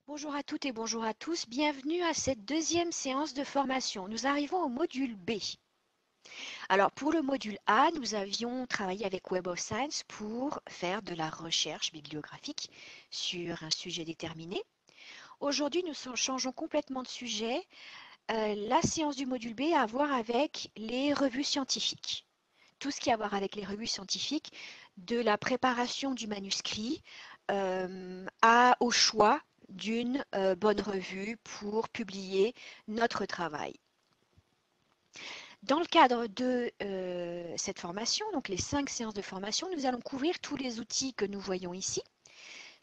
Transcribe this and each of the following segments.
Bonjour à toutes et bonjour à tous, bienvenue à cette deuxième séance de formation. Nous arrivons au module B. Alors pour le module A, nous avions travaillé avec Web of Science pour faire de la recherche bibliographique sur un sujet déterminé. Aujourd'hui, nous changeons complètement de sujet. La séance du module B a à voir avec les revues scientifiques. Tout ce qui a à voir avec les revues scientifiques, de la préparation du manuscrit au choix d'une bonne revue pour publier notre travail. Dans le cadre de cette formation, donc les 5 séances de formation, nous allons couvrir tous les outils que nous voyons ici.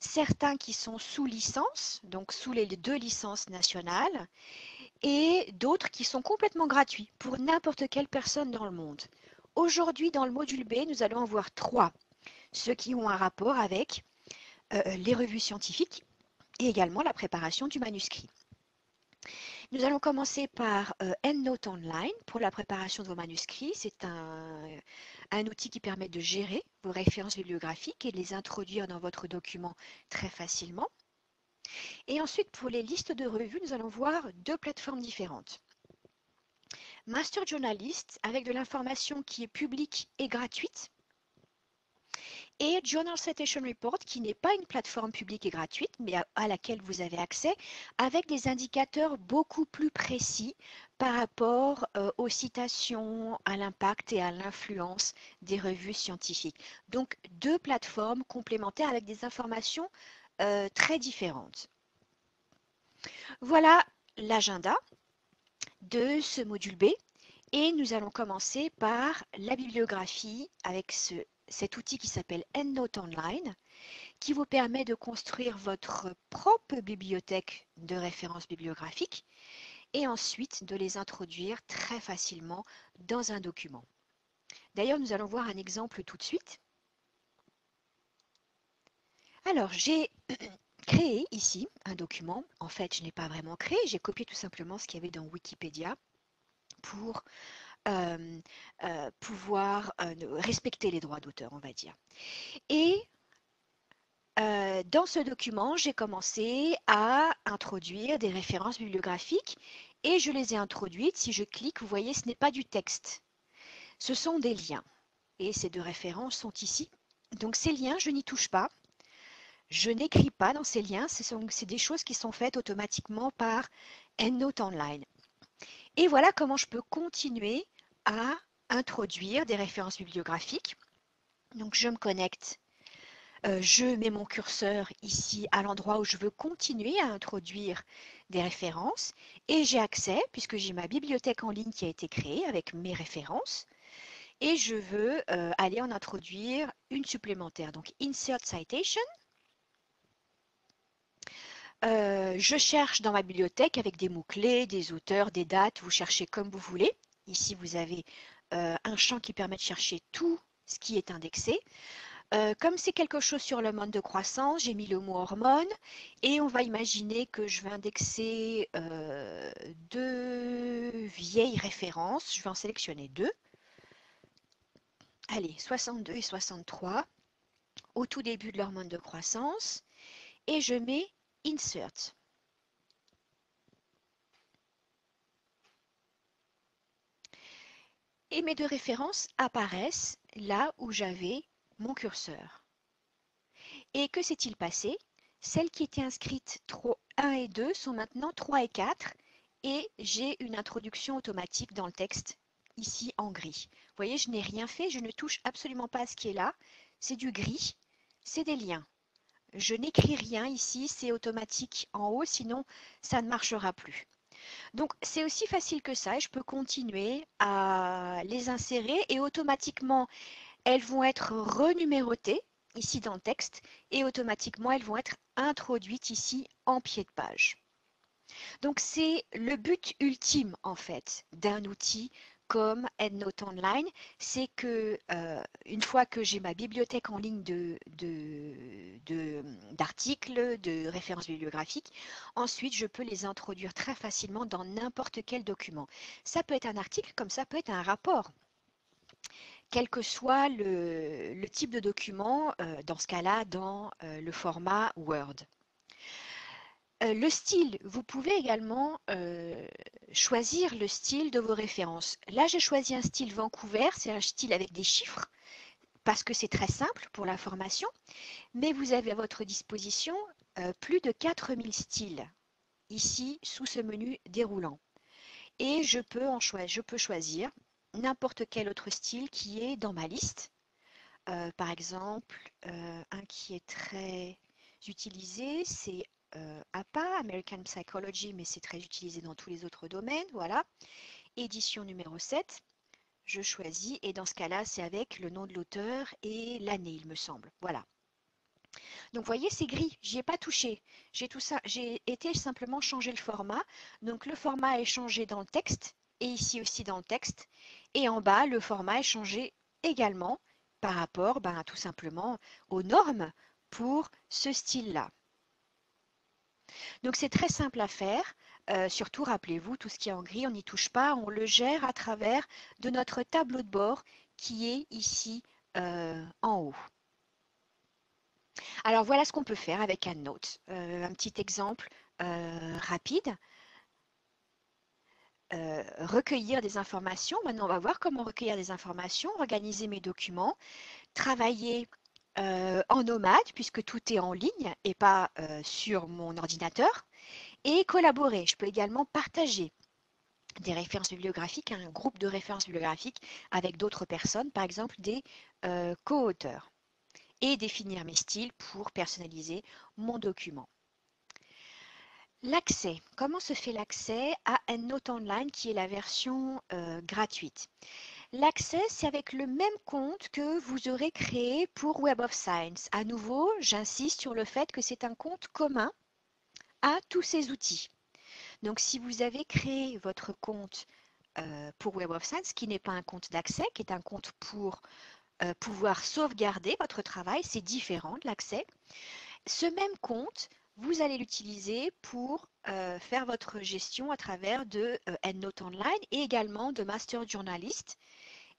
Certains qui sont sous licence, donc sous les 2 licences nationales, et d'autres qui sont complètement gratuits pour n'importe quelle personne dans le monde. Aujourd'hui, dans le module B, nous allons en voir 3, ceux qui ont un rapport avec les revues scientifiques et également la préparation du manuscrit. Nous allons commencer par EndNote Online pour la préparation de vos manuscrits. C'est un outil qui permet de gérer vos références bibliographiques et de les introduire dans votre document très facilement. Et ensuite, pour les listes de revues, nous allons voir 2 plateformes différentes. Master Journalist, avec de l'information qui est publique et gratuite, et Journal Citation Report, qui n'est pas une plateforme publique et gratuite, mais à laquelle vous avez accès, avec des indicateurs beaucoup plus précis par rapport aux citations, à l'impact et à l'influence des revues scientifiques. Donc, 2 plateformes complémentaires avec des informations très différentes. Voilà l'agenda de ce module B. Et nous allons commencer par la bibliographie avec cet outil qui s'appelle EndNote Online, qui vous permet de construire votre propre bibliothèque de références bibliographiques et ensuite de les introduire très facilement dans un document. D'ailleurs, nous allons voir un exemple tout de suite. Alors, j'ai créé ici un document. En fait, je n'ai pas vraiment créé, j'ai copié tout simplement ce qu'il y avait dans Wikipédia pour pouvoir respecter les droits d'auteur, on va dire. Et dans ce document, j'ai commencé à introduire des références bibliographiques et je les ai introduites. Si je clique, vous voyez, ce n'est pas du texte. Ce sont des liens. Et ces 2 références sont ici. Donc ces liens, je n'y touche pas. Je n'écris pas dans ces liens. C'est des choses qui sont faites automatiquement par EndNote Online. Et voilà comment je peux continuer à introduire des références bibliographiques. Donc je me connecte, je mets mon curseur ici à l'endroit où je veux continuer à introduire des références et j'ai accès, puisque j'ai ma bibliothèque en ligne qui a été créée avec mes références, et je veux aller en introduire une supplémentaire. Donc Insert Citation. Je cherche dans ma bibliothèque avec des mots-clés, des auteurs, des dates, vous cherchez comme vous voulez. Ici, vous avez un champ qui permet de chercher tout ce qui est indexé. Comme c'est quelque chose sur le mode de croissance, j'ai mis le mot hormone et on va imaginer que je vais indexer 2 vieilles références. Je vais en sélectionner 2. Allez, 62 et 63 au tout début de l'hormone de croissance et je mets Insert. Et mes 2 références apparaissent là où j'avais mon curseur. Et que s'est-il passé? Celles qui étaient inscrites 1 et 2 sont maintenant 3 et 4 et j'ai une introduction automatique dans le texte ici en gris. Vous voyez, je n'ai rien fait, je ne touche absolument pas à ce qui est là. C'est du gris, c'est des liens. Je n'écris rien ici, c'est automatique en haut, sinon ça ne marchera plus. Donc c'est aussi facile que ça et je peux continuer à les insérer et automatiquement elles vont être renumérotées ici dans le texte et automatiquement elles vont être introduites ici en pied de page. Donc c'est le but ultime en fait d'un outil comme EndNote Online, c'est que une fois que j'ai ma bibliothèque en ligne d'articles, de références bibliographiques, ensuite je peux les introduire très facilement dans n'importe quel document. Ça peut être un article comme ça peut être un rapport quel que soit le type de document, dans ce cas-là, dans le format Word. Le style, vous pouvez également choisir le style de vos références. Là, j'ai choisi un style Vancouver, c'est un style avec des chiffres, parce que c'est très simple pour la formation, mais vous avez à votre disposition plus de 4000 styles ici sous ce menu déroulant. Et je peux choisir n'importe quel autre style qui est dans ma liste. Par exemple, un qui est très utilisé, c'est APA, American Psychology, mais c'est très utilisé dans tous les autres domaines. Voilà. Édition numéro 7. Je choisis et dans ce cas-là, c'est avec le nom de l'auteur et l'année, il me semble. Voilà. Donc, vous voyez, c'est gris. J'y ai pas touché. J'ai été simplement changer le format. Donc, le format est changé dans le texte et ici aussi dans le texte. Et en bas, le format est changé également par rapport, tout simplement, aux normes pour ce style-là. Donc, c'est très simple à faire. Surtout, rappelez-vous, tout ce qui est en gris, on n'y touche pas. On le gère à travers de notre tableau de bord qui est ici en haut. Alors voilà ce qu'on peut faire avec EndNote. Un petit exemple rapide. Recueillir des informations. Maintenant, on va voir comment recueillir des informations, organiser mes documents, travailler en nomade puisque tout est en ligne et pas sur mon ordinateur, et collaborer. Je peux également partager des références bibliographiques, un groupe de références bibliographiques avec d'autres personnes, par exemple des co-auteurs, et définir mes styles pour personnaliser mon document. L'accès. Comment se fait l'accès à EndNote Online qui est la version gratuite? L'accès, c'est avec le même compte que vous aurez créé pour Web of Science. À nouveau, j'insiste sur le fait que c'est un compte commun à tous ces outils. Donc, si vous avez créé votre compte pour Web of Science, qui n'est pas un compte d'accès, qui est un compte pour pouvoir sauvegarder votre travail, c'est différent de l'accès. Ce même compte, vous allez l'utiliser pour faire votre gestion à travers de EndNote Online et également de Master Journalist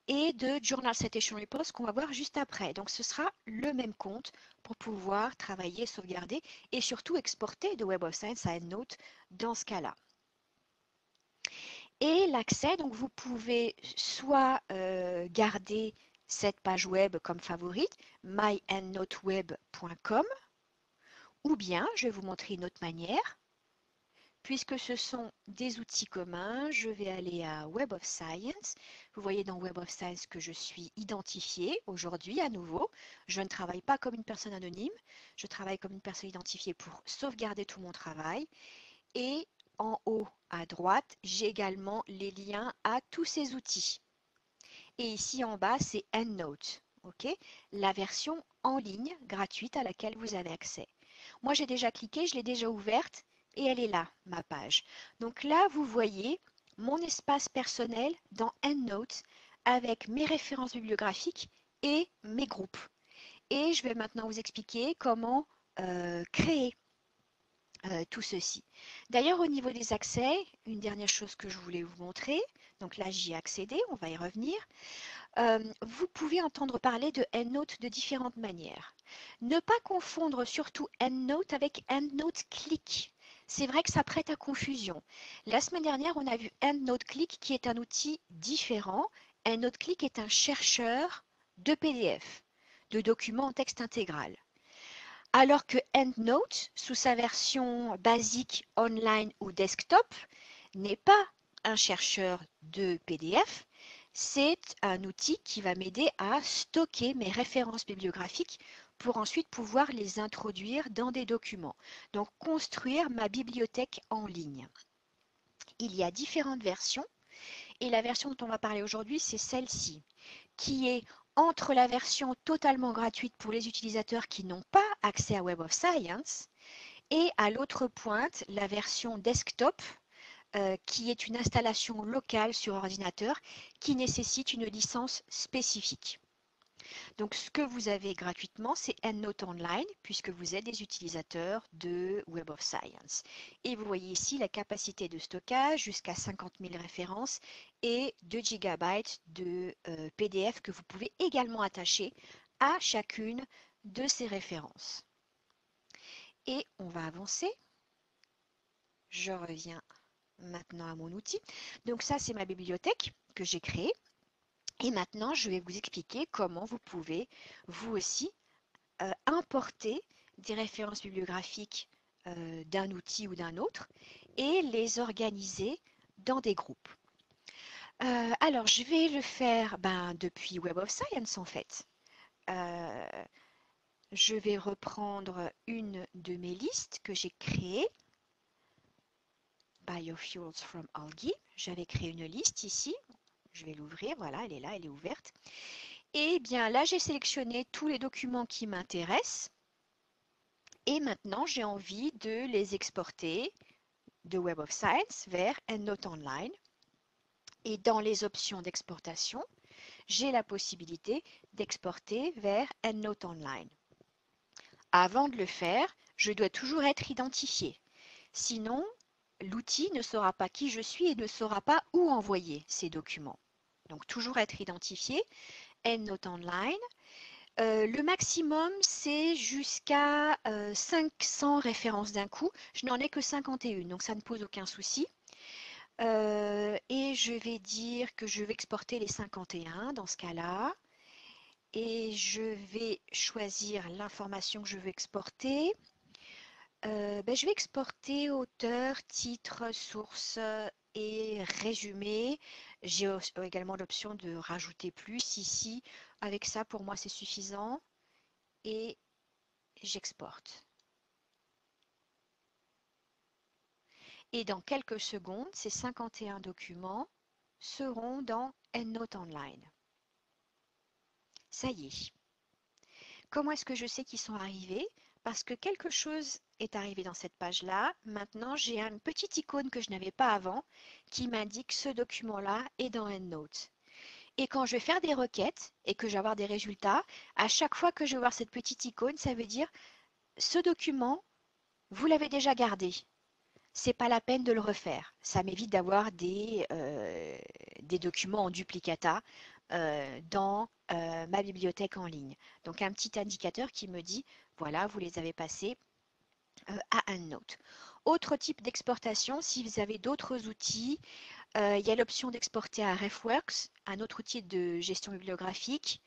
et de Journal Citation Reports qu'on va voir juste après. Donc ce sera le même compte pour pouvoir travailler, sauvegarder et surtout exporter de Web of Science à EndNote dans ce cas-là. Et l'accès, donc vous pouvez soit garder cette page web comme favorite, myendnoteweb.com, ou bien, je vais vous montrer une autre manière, puisque ce sont des outils communs, je vais aller à Web of Science. Vous voyez dans Web of Science que je suis identifiée aujourd'hui à nouveau. Je ne travaille pas comme une personne anonyme, je travaille comme une personne identifiée pour sauvegarder tout mon travail. Et en haut à droite, j'ai également les liens à tous ces outils. Et ici en bas, c'est EndNote, la version en ligne gratuite à laquelle vous avez accès. Moi, j'ai déjà cliqué, je l'ai déjà ouverte et elle est là, ma page. Donc là, vous voyez mon espace personnel dans EndNote avec mes références bibliographiques et mes groupes. Et je vais maintenant vous expliquer comment créer tout ceci. D'ailleurs, au niveau des accès, une dernière chose que je voulais vous montrer, donc là j'y ai accédé, on va y revenir. Vous pouvez entendre parler de EndNote de différentes manières. Ne pas confondre surtout EndNote avec EndNote Click. C'est vrai que ça prête à confusion. La semaine dernière, on a vu EndNote Click qui est un outil différent. EndNote Click est un chercheur de PDF, de documents en texte intégral. Alors que EndNote, sous sa version basique online ou desktop, n'est pas un chercheur de PDF, c'est un outil qui va m'aider à stocker mes références bibliographiques pour ensuite pouvoir les introduire dans des documents. Donc, construire ma bibliothèque en ligne. Il y a différentes versions et la version dont on va parler aujourd'hui, c'est celle-ci, qui est entre la version totalement gratuite pour les utilisateurs qui n'ont pas accès à Web of Science et à l'autre pointe, la version desktop qui est une installation locale sur ordinateur qui nécessite une licence spécifique. Donc ce que vous avez gratuitement, c'est EndNote Online puisque vous êtes des utilisateurs de Web of Science. Et vous voyez ici la capacité de stockage jusqu'à 50 000 références et 2 GB de PDF que vous pouvez également attacher à chacune de ces références. Et on va avancer. je reviens maintenant à mon outil. Donc ça, c'est ma bibliothèque que j'ai créée. Et maintenant, je vais vous expliquer comment vous pouvez, vous aussi, importer des références bibliographiques d'un outil ou d'un autre et les organiser dans des groupes. Alors, je vais le faire depuis Web of Science en fait. Euh, je vais reprendre une de mes listes que j'ai créées, Biofuels from Algae. J'avais créé une liste ici. Je vais l'ouvrir, voilà, elle est là, elle est ouverte. Et bien là, j'ai sélectionné tous les documents qui m'intéressent. Et maintenant, j'ai envie de les exporter de Web of Science vers EndNote Online. Et dans les options d'exportation, j'ai la possibilité d'exporter vers EndNote Online. Avant de le faire, je dois toujours être identifié. Sinon, l'outil ne saura pas qui je suis et ne saura pas où envoyer ces documents. Donc, toujours être identifié. EndNote Online. Le maximum, c'est jusqu'à 500 références d'un coup. Je n'en ai que 51, donc ça ne pose aucun souci. Et je vais dire que je vais exporter les 51 dans ce cas-là. Et je vais choisir l'information que je veux exporter. Je vais exporter auteur, titre, source et résumé. J'ai également l'option de rajouter plus ici. Avec ça, pour moi, c'est suffisant. Et j'exporte. Et dans quelques secondes, ces 51 documents seront dans EndNote Online. Ça y est. Comment est-ce que je sais qu'ils sont arrivés? Parce que quelque chose est arrivé dans cette page-là. Maintenant, j'ai une petite icône que je n'avais pas avant qui m'indique ce document-là est dans EndNote. Et quand je vais faire des requêtes et que je vais avoir des résultats, à chaque fois que je vais voir cette petite icône, ça veut dire ce document, vous l'avez déjà gardé. C'est pas la peine de le refaire. Ça m'évite d'avoir des documents en duplicata dans ma bibliothèque en ligne. Donc un petit indicateur qui me dit, voilà, vous les avez passés à EndNote. Autre type d'exportation, si vous avez d'autres outils, il y a l'option d'exporter à RefWorks, un autre outil de gestion bibliographique.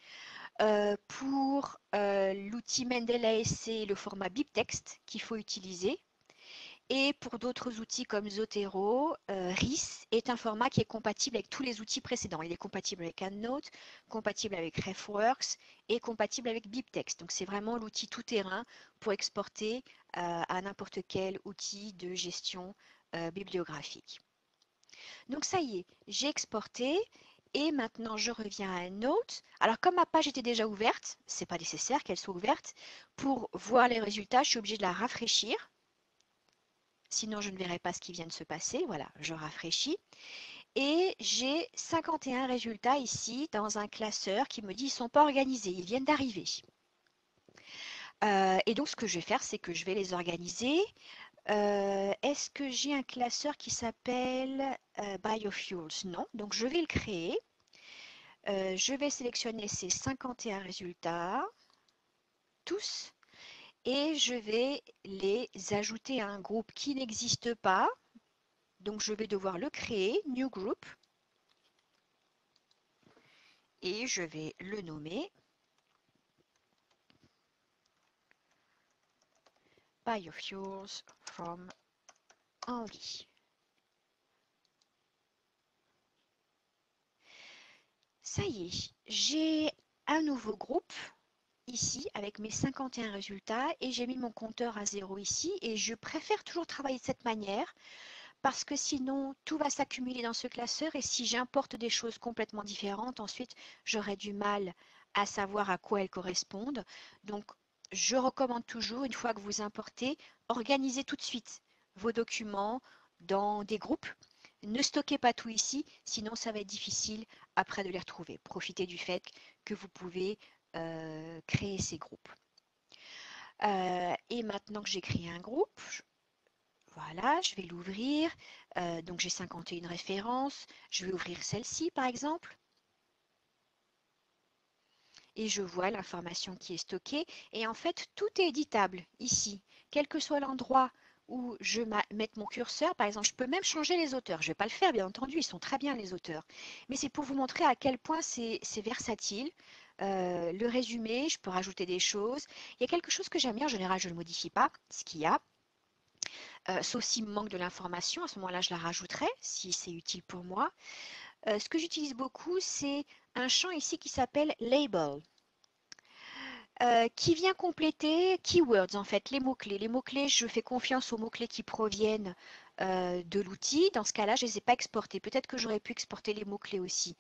Pour l'outil Mendeley, c'est le format BibTeX qu'il faut utiliser. Et pour d'autres outils comme Zotero, RIS est un format qui est compatible avec tous les outils précédents. Il est compatible avec EndNote, compatible avec RefWorks et compatible avec BibTeX. Donc c'est vraiment l'outil tout-terrain pour exporter à n'importe quel outil de gestion bibliographique. Donc ça y est, j'ai exporté et maintenant je reviens à EndNote. Alors comme ma page était déjà ouverte, c'est pas nécessaire qu'elle soit ouverte. Pour voir les résultats, je suis obligée de la rafraîchir. Sinon, je ne verrai pas ce qui vient de se passer. Voilà, je rafraîchis. Et j'ai 51 résultats ici dans un classeur qui me dit qu'ils ne sont pas organisés, ils viennent d'arriver. Et donc, ce que je vais faire, c'est que je vais les organiser. Est-ce que j'ai un classeur qui s'appelle Biofuels? Non, donc je vais le créer. Je vais sélectionner ces 51 résultats, tous, et je vais les ajouter à un groupe qui n'existe pas. Donc, je vais devoir le créer, New Group, et je vais le nommer Biofuels from Algae. Ça y est, j'ai un nouveau groupe ici avec mes 51 résultats et j'ai mis mon compteur à 0 ici et je préfère toujours travailler de cette manière parce que sinon tout va s'accumuler dans ce classeur et si j'importe des choses complètement différentes, ensuite j'aurai du mal à savoir à quoi elles correspondent. Donc je recommande toujours, une fois que vous importez, organisez tout de suite vos documents dans des groupes. Ne stockez pas tout ici, sinon ça va être difficile après de les retrouver. Profitez du fait que vous pouvez créer ces groupes. Et maintenant que j'ai créé un groupe, voilà, je vais l'ouvrir. Donc j'ai 51 références. Je vais ouvrir celle-ci par exemple. Et je vois l'information qui est stockée. Et en fait, tout est éditable ici. Quel que soit l'endroit où je mette mon curseur. Par exemple, je peux même changer les auteurs. Je ne vais pas le faire, bien entendu, ils sont très bien les auteurs. Mais c'est pour vous montrer à quel point c'est versatile. Le résumé, je peux rajouter des choses. Il y a quelque chose que j'aime bien, en général, je ne le modifie pas, ce qu'il y a. Sauf s'il me manque de l'information, à ce moment-là, je la rajouterai, si c'est utile pour moi. Ce que j'utilise beaucoup, c'est un champ ici qui s'appelle Label. Qui vient compléter keywords en fait, les mots-clés. Les mots-clés, je fais confiance aux mots-clés qui proviennent de l'outil. Dans ce cas-là, je ne les ai pas exportés. Peut-être que j'aurais pu exporter les mots-clés aussi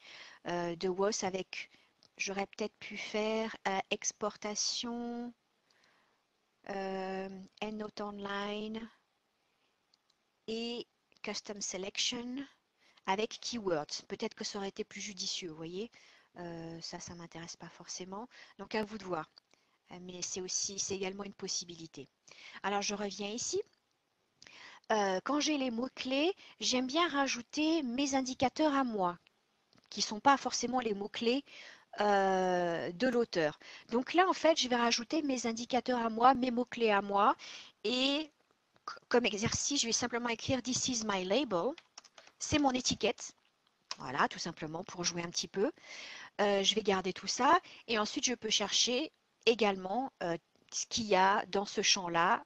de WOS avec, j'aurais peut-être pu faire exportation, EndNote Online et Custom Selection avec keywords. Peut-être que ça aurait été plus judicieux, vous voyez. Ça m'intéresse pas forcément. Donc à vous de voir. Mais c'est également une possibilité. Alors je reviens ici. Quand j'ai les mots-clés, j'aime bien rajouter mes indicateurs à moi, qui ne sont pas forcément les mots-clés de l'auteur. Donc là, en fait, je vais rajouter mes indicateurs à moi, mes mots-clés à moi. Et comme exercice, je vais simplement écrire This is my label. C'est mon étiquette. Voilà, tout simplement pour jouer un petit peu. Je vais garder tout ça. Et ensuite, je peux chercher également ce qu'il y a dans ce champ-là.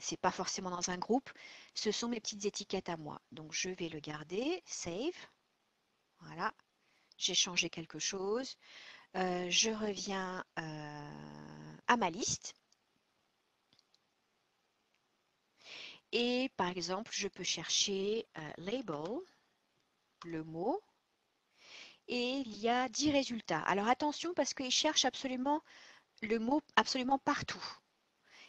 C'est pas forcément dans un groupe. Ce sont mes petites étiquettes à moi. Donc, je vais le garder. Save. Voilà. J'ai changé quelque chose. Je reviens à ma liste. Et par exemple, je peux chercher label, le mot. Et il y a 10 résultats. Alors attention parce qu'il cherche absolument le mot absolument partout.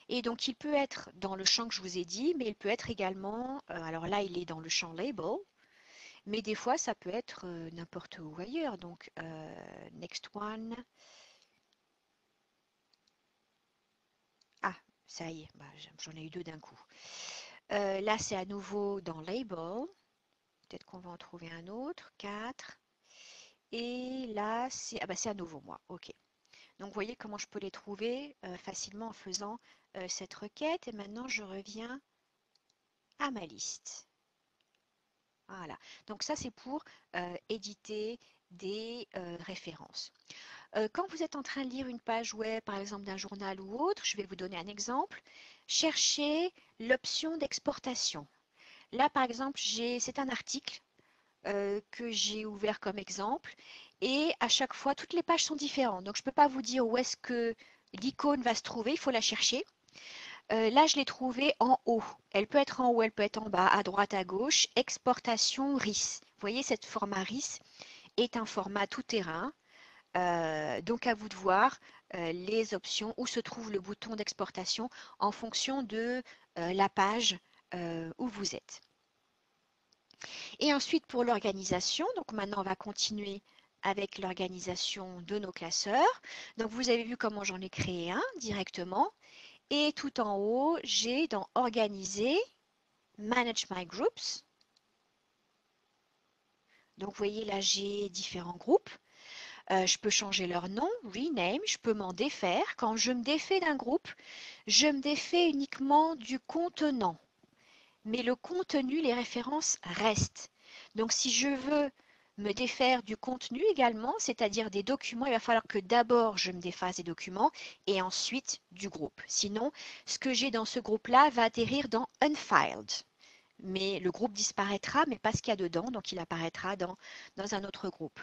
Et donc, il peut être dans le champ que je vous ai dit, mais il peut être également, alors là, il est dans le champ label, mais des fois, ça peut être n'importe où ailleurs. Donc, next one. Ah, ça y est, bah, j'en ai eu deux d'un coup. Là, c'est à nouveau dans label. Peut-être qu'on va en trouver un autre. 4. Et là, c'est bah, c'est à nouveau moi. OK. Donc, vous voyez comment je peux les trouver facilement en faisant cette requête. Et maintenant, je reviens à ma liste. Voilà. Donc ça, c'est pour éditer des références. Quand vous êtes en train de lire une page web, par exemple d'un journal ou autre, je vais vous donner un exemple. Cherchez l'option d'exportation. Là, par exemple, c'est un article que j'ai ouvert comme exemple. Et à chaque fois, toutes les pages sont différentes. Donc, je ne peux pas vous dire où est-ce que l'icône va se trouver. Il faut la chercher. Là, je l'ai trouvée en haut. Elle peut être en haut, elle peut être en bas, à droite, à gauche. Exportation RIS. Vous voyez, cette format RIS est un format tout-terrain. Donc, à vous de voir les options, où se trouve le bouton d'exportation en fonction de la page où vous êtes. Et ensuite, pour l'organisation, donc maintenant, on va continuer avec l'organisation de nos classeurs. Donc, vous avez vu comment j'en ai créé un directement. Et tout en haut, j'ai dans Organiser, Manage My Groups. Donc, vous voyez, là, j'ai différents groupes. Je peux changer leur nom, rename, je peux m'en défaire. Quand je me défais d'un groupe, je me défais uniquement du contenant. Mais le contenu, les références restent. Donc, si je veux me défaire du contenu également, c'est-à-dire des documents, il va falloir que d'abord je me défasse des documents et ensuite du groupe. Sinon, ce que j'ai dans ce groupe-là va atterrir dans Unfiled. Mais le groupe disparaîtra, mais pas ce qu'il y a dedans, donc il apparaîtra dans un autre groupe.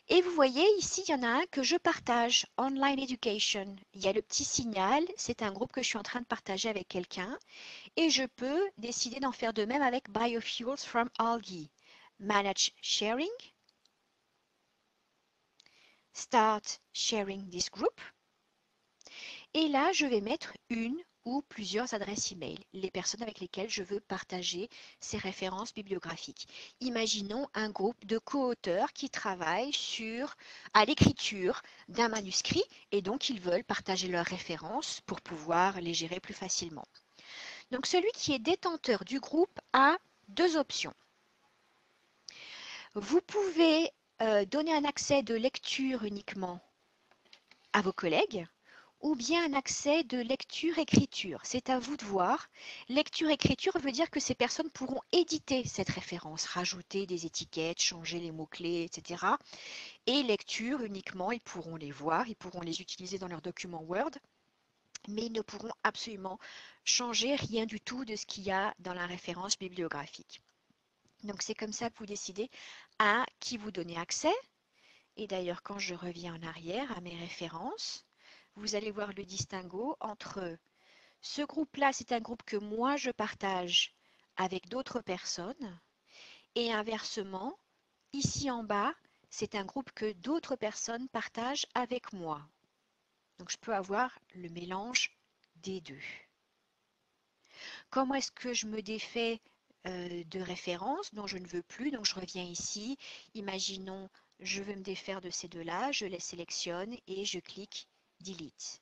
Et vous voyez, ici, il y en a un que je partage, Online Education. Il y a le petit signal, c'est un groupe que je suis en train de partager avec quelqu'un. Et je peux décider d'en faire de même avec Biofuels from Algae. Manage Sharing. Start Sharing this group. Et là, je vais mettre une ou plusieurs adresses email, les personnes avec lesquelles je veux partager ces références bibliographiques. Imaginons un groupe de co-auteurs qui travaillent à l'écriture d'un manuscrit et donc ils veulent partager leurs références pour pouvoir les gérer plus facilement. Donc celui qui est détenteur du groupe a deux options. Vous pouvez donner un accès de lecture uniquement à vos collègues ou bien un accès de lecture-écriture. C'est à vous de voir. Lecture-écriture veut dire que ces personnes pourront éditer cette référence, rajouter des étiquettes, changer les mots-clés, etc. Et lecture uniquement, ils pourront les voir, ils pourront les utiliser dans leur document Word, mais ils ne pourront absolument changer rien du tout de ce qu'il y a dans la référence bibliographique. Donc c'est comme ça que vous décidez à qui vous donnez accès. Et d'ailleurs, quand je reviens en arrière à mes références, vous allez voir le distinguo entre ce groupe-là, c'est un groupe que moi je partage avec d'autres personnes, et inversement, ici en bas, c'est un groupe que d'autres personnes partagent avec moi. Donc je peux avoir le mélange des deux. Comment est-ce que je me défais de références dont je ne veux plus? Donc je reviens ici. Imaginons, je veux me défaire de ces deux-là. Je les sélectionne et je clique Delete.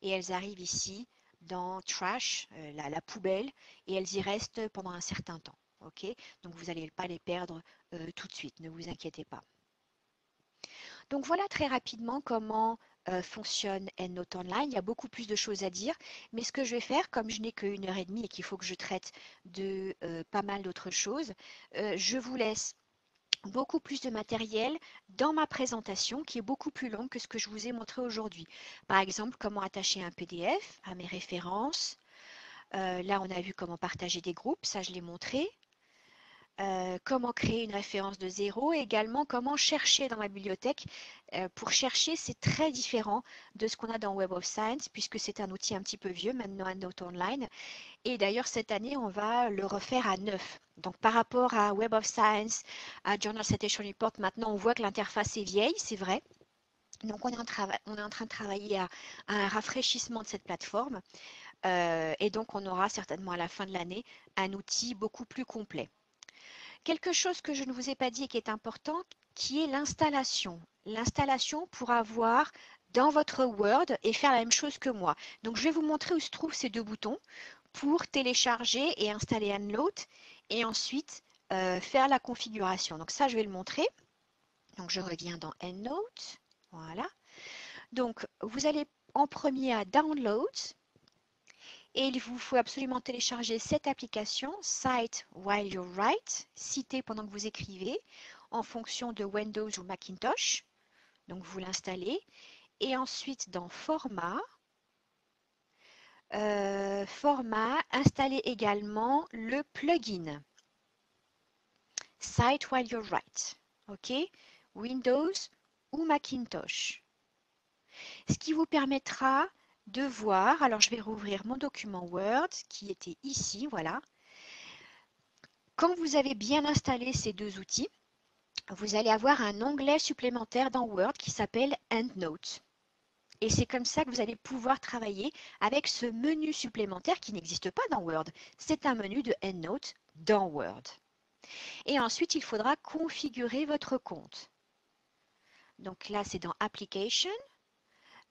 Et elles arrivent ici dans Trash, la poubelle, et elles y restent pendant un certain temps. Ok, donc vous n'allez pas les perdre tout de suite, ne vous inquiétez pas. Donc voilà très rapidement comment fonctionne EndNote Online. Il y a beaucoup plus de choses à dire, mais ce que je vais faire, comme je n'ai qu'une heure et demie et qu'il faut que je traite de pas mal d'autres choses, je vous laisse beaucoup plus de matériel dans ma présentation qui est beaucoup plus longue que ce que je vous ai montré aujourd'hui. Par exemple, comment attacher un PDF à mes références. Là, on a vu comment partager des groupes, ça je l'ai montré. Comment créer une référence de zéro et également comment chercher dans ma bibliothèque. Pour chercher, c'est très différent de ce qu'on a dans Web of Science puisque c'est un outil un petit peu vieux maintenant, EndNote Online. Et d'ailleurs, cette année, on va le refaire à neuf. Donc, par rapport à Web of Science, à Journal Citation Report, maintenant, on voit que l'interface est vieille, c'est vrai. Donc, on est en train de travailler à un rafraîchissement de cette plateforme. Et donc, on aura certainement à la fin de l'année un outil beaucoup plus complet. Quelque chose que je ne vous ai pas dit et qui est important, qui est l'installation. L'installation pour avoir dans votre Word et faire la même chose que moi. Donc, je vais vous montrer où se trouvent ces deux boutons pour télécharger et installer EndNote et ensuite faire la configuration. Donc ça, je vais le montrer. Donc je reviens dans EndNote. Voilà. Donc vous allez en premier à Download et il vous faut absolument télécharger cette application Cite While You Write, citer pendant que vous écrivez en fonction de Windows ou Macintosh. Donc vous l'installez et ensuite dans Format, installez également le plugin Cite While You Write, ok, Windows ou Macintosh. Ce qui vous permettra de voir, alors je vais rouvrir mon document Word qui était ici, voilà. Quand vous avez bien installé ces deux outils, vous allez avoir un onglet supplémentaire dans Word qui s'appelle EndNote. Et c'est comme ça que vous allez pouvoir travailler avec ce menu supplémentaire qui n'existe pas dans Word. C'est un menu de EndNote dans Word. Et ensuite, il faudra configurer votre compte. Donc là, c'est dans Application.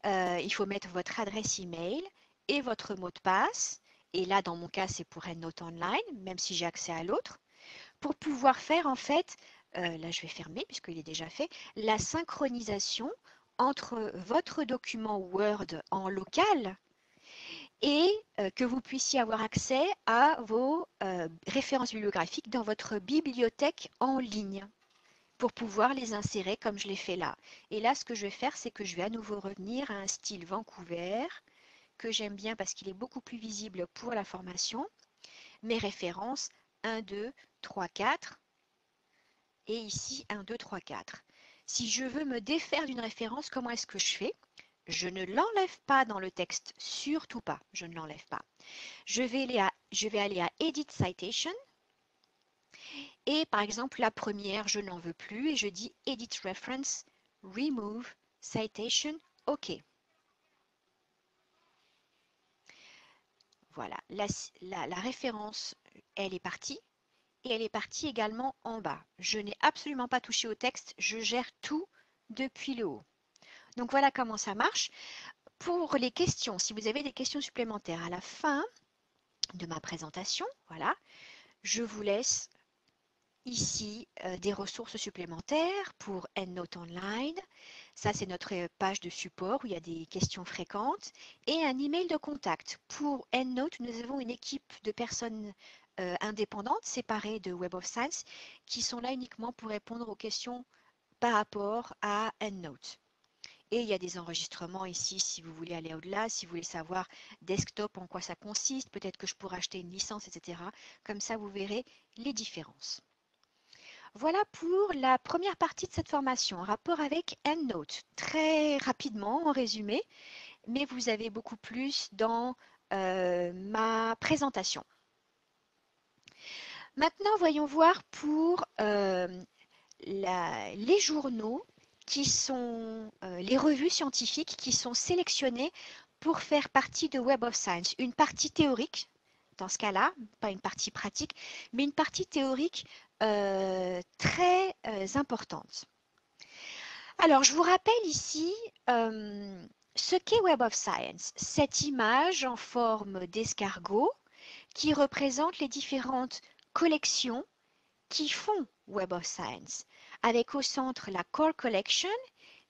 Il faut mettre votre adresse email et votre mot de passe. Et là, dans mon cas, c'est pour EndNote Online, même si j'ai accès à l'autre, pour pouvoir faire en fait, là je vais fermer puisqu'il est déjà fait, la synchronisation entre votre document Word en local et que vous puissiez avoir accès à vos références bibliographiques dans votre bibliothèque en ligne pour pouvoir les insérer comme je l'ai fait là. Et là, ce que je vais faire, c'est que je vais à nouveau revenir à un style Vancouver que j'aime bien parce qu'il est beaucoup plus visible pour la formation. Mes références 1, 2, 3, 4 et ici 1, 2, 3, 4. Si je veux me défaire d'une référence, comment est-ce que je fais? Je ne l'enlève pas dans le texte, surtout pas, je ne l'enlève pas. Je vais aller à Edit Citation et par exemple la première, je n'en veux plus et je dis Edit Reference, Remove Citation, OK. Voilà, la référence, elle est partie et elle est partie également en bas. Je n'ai absolument pas touché au texte, je gère tout depuis le haut. Donc voilà comment ça marche. Pour les questions, si vous avez des questions supplémentaires à la fin de ma présentation, voilà, je vous laisse ici des ressources supplémentaires pour EndNote Online, Ça, c'est notre page de support où il y a des questions fréquentes et un email de contact. Pour EndNote, nous avons une équipe de personnes indépendantes, séparées de Web of Science, qui sont là uniquement pour répondre aux questions par rapport à EndNote. Et il y a des enregistrements ici si vous voulez aller au-delà, si vous voulez savoir desktop en quoi ça consiste, peut-être que je pourrais acheter une licence, etc. Comme ça, vous verrez les différences. Voilà pour la première partie de cette formation, en rapport avec EndNote. Très rapidement, en résumé, mais vous avez beaucoup plus dans ma présentation. Maintenant, voyons voir pour les journaux qui sont les revues scientifiques qui sont sélectionnées pour faire partie de Web of Science. Une partie théorique, dans ce cas-là, pas une partie pratique, mais une partie théorique très importante. Alors, je vous rappelle ici ce qu'est Web of Science. Cette image en forme d'escargot qui représente les différentes collections qui font Web of Science, avec au centre la Core Collection,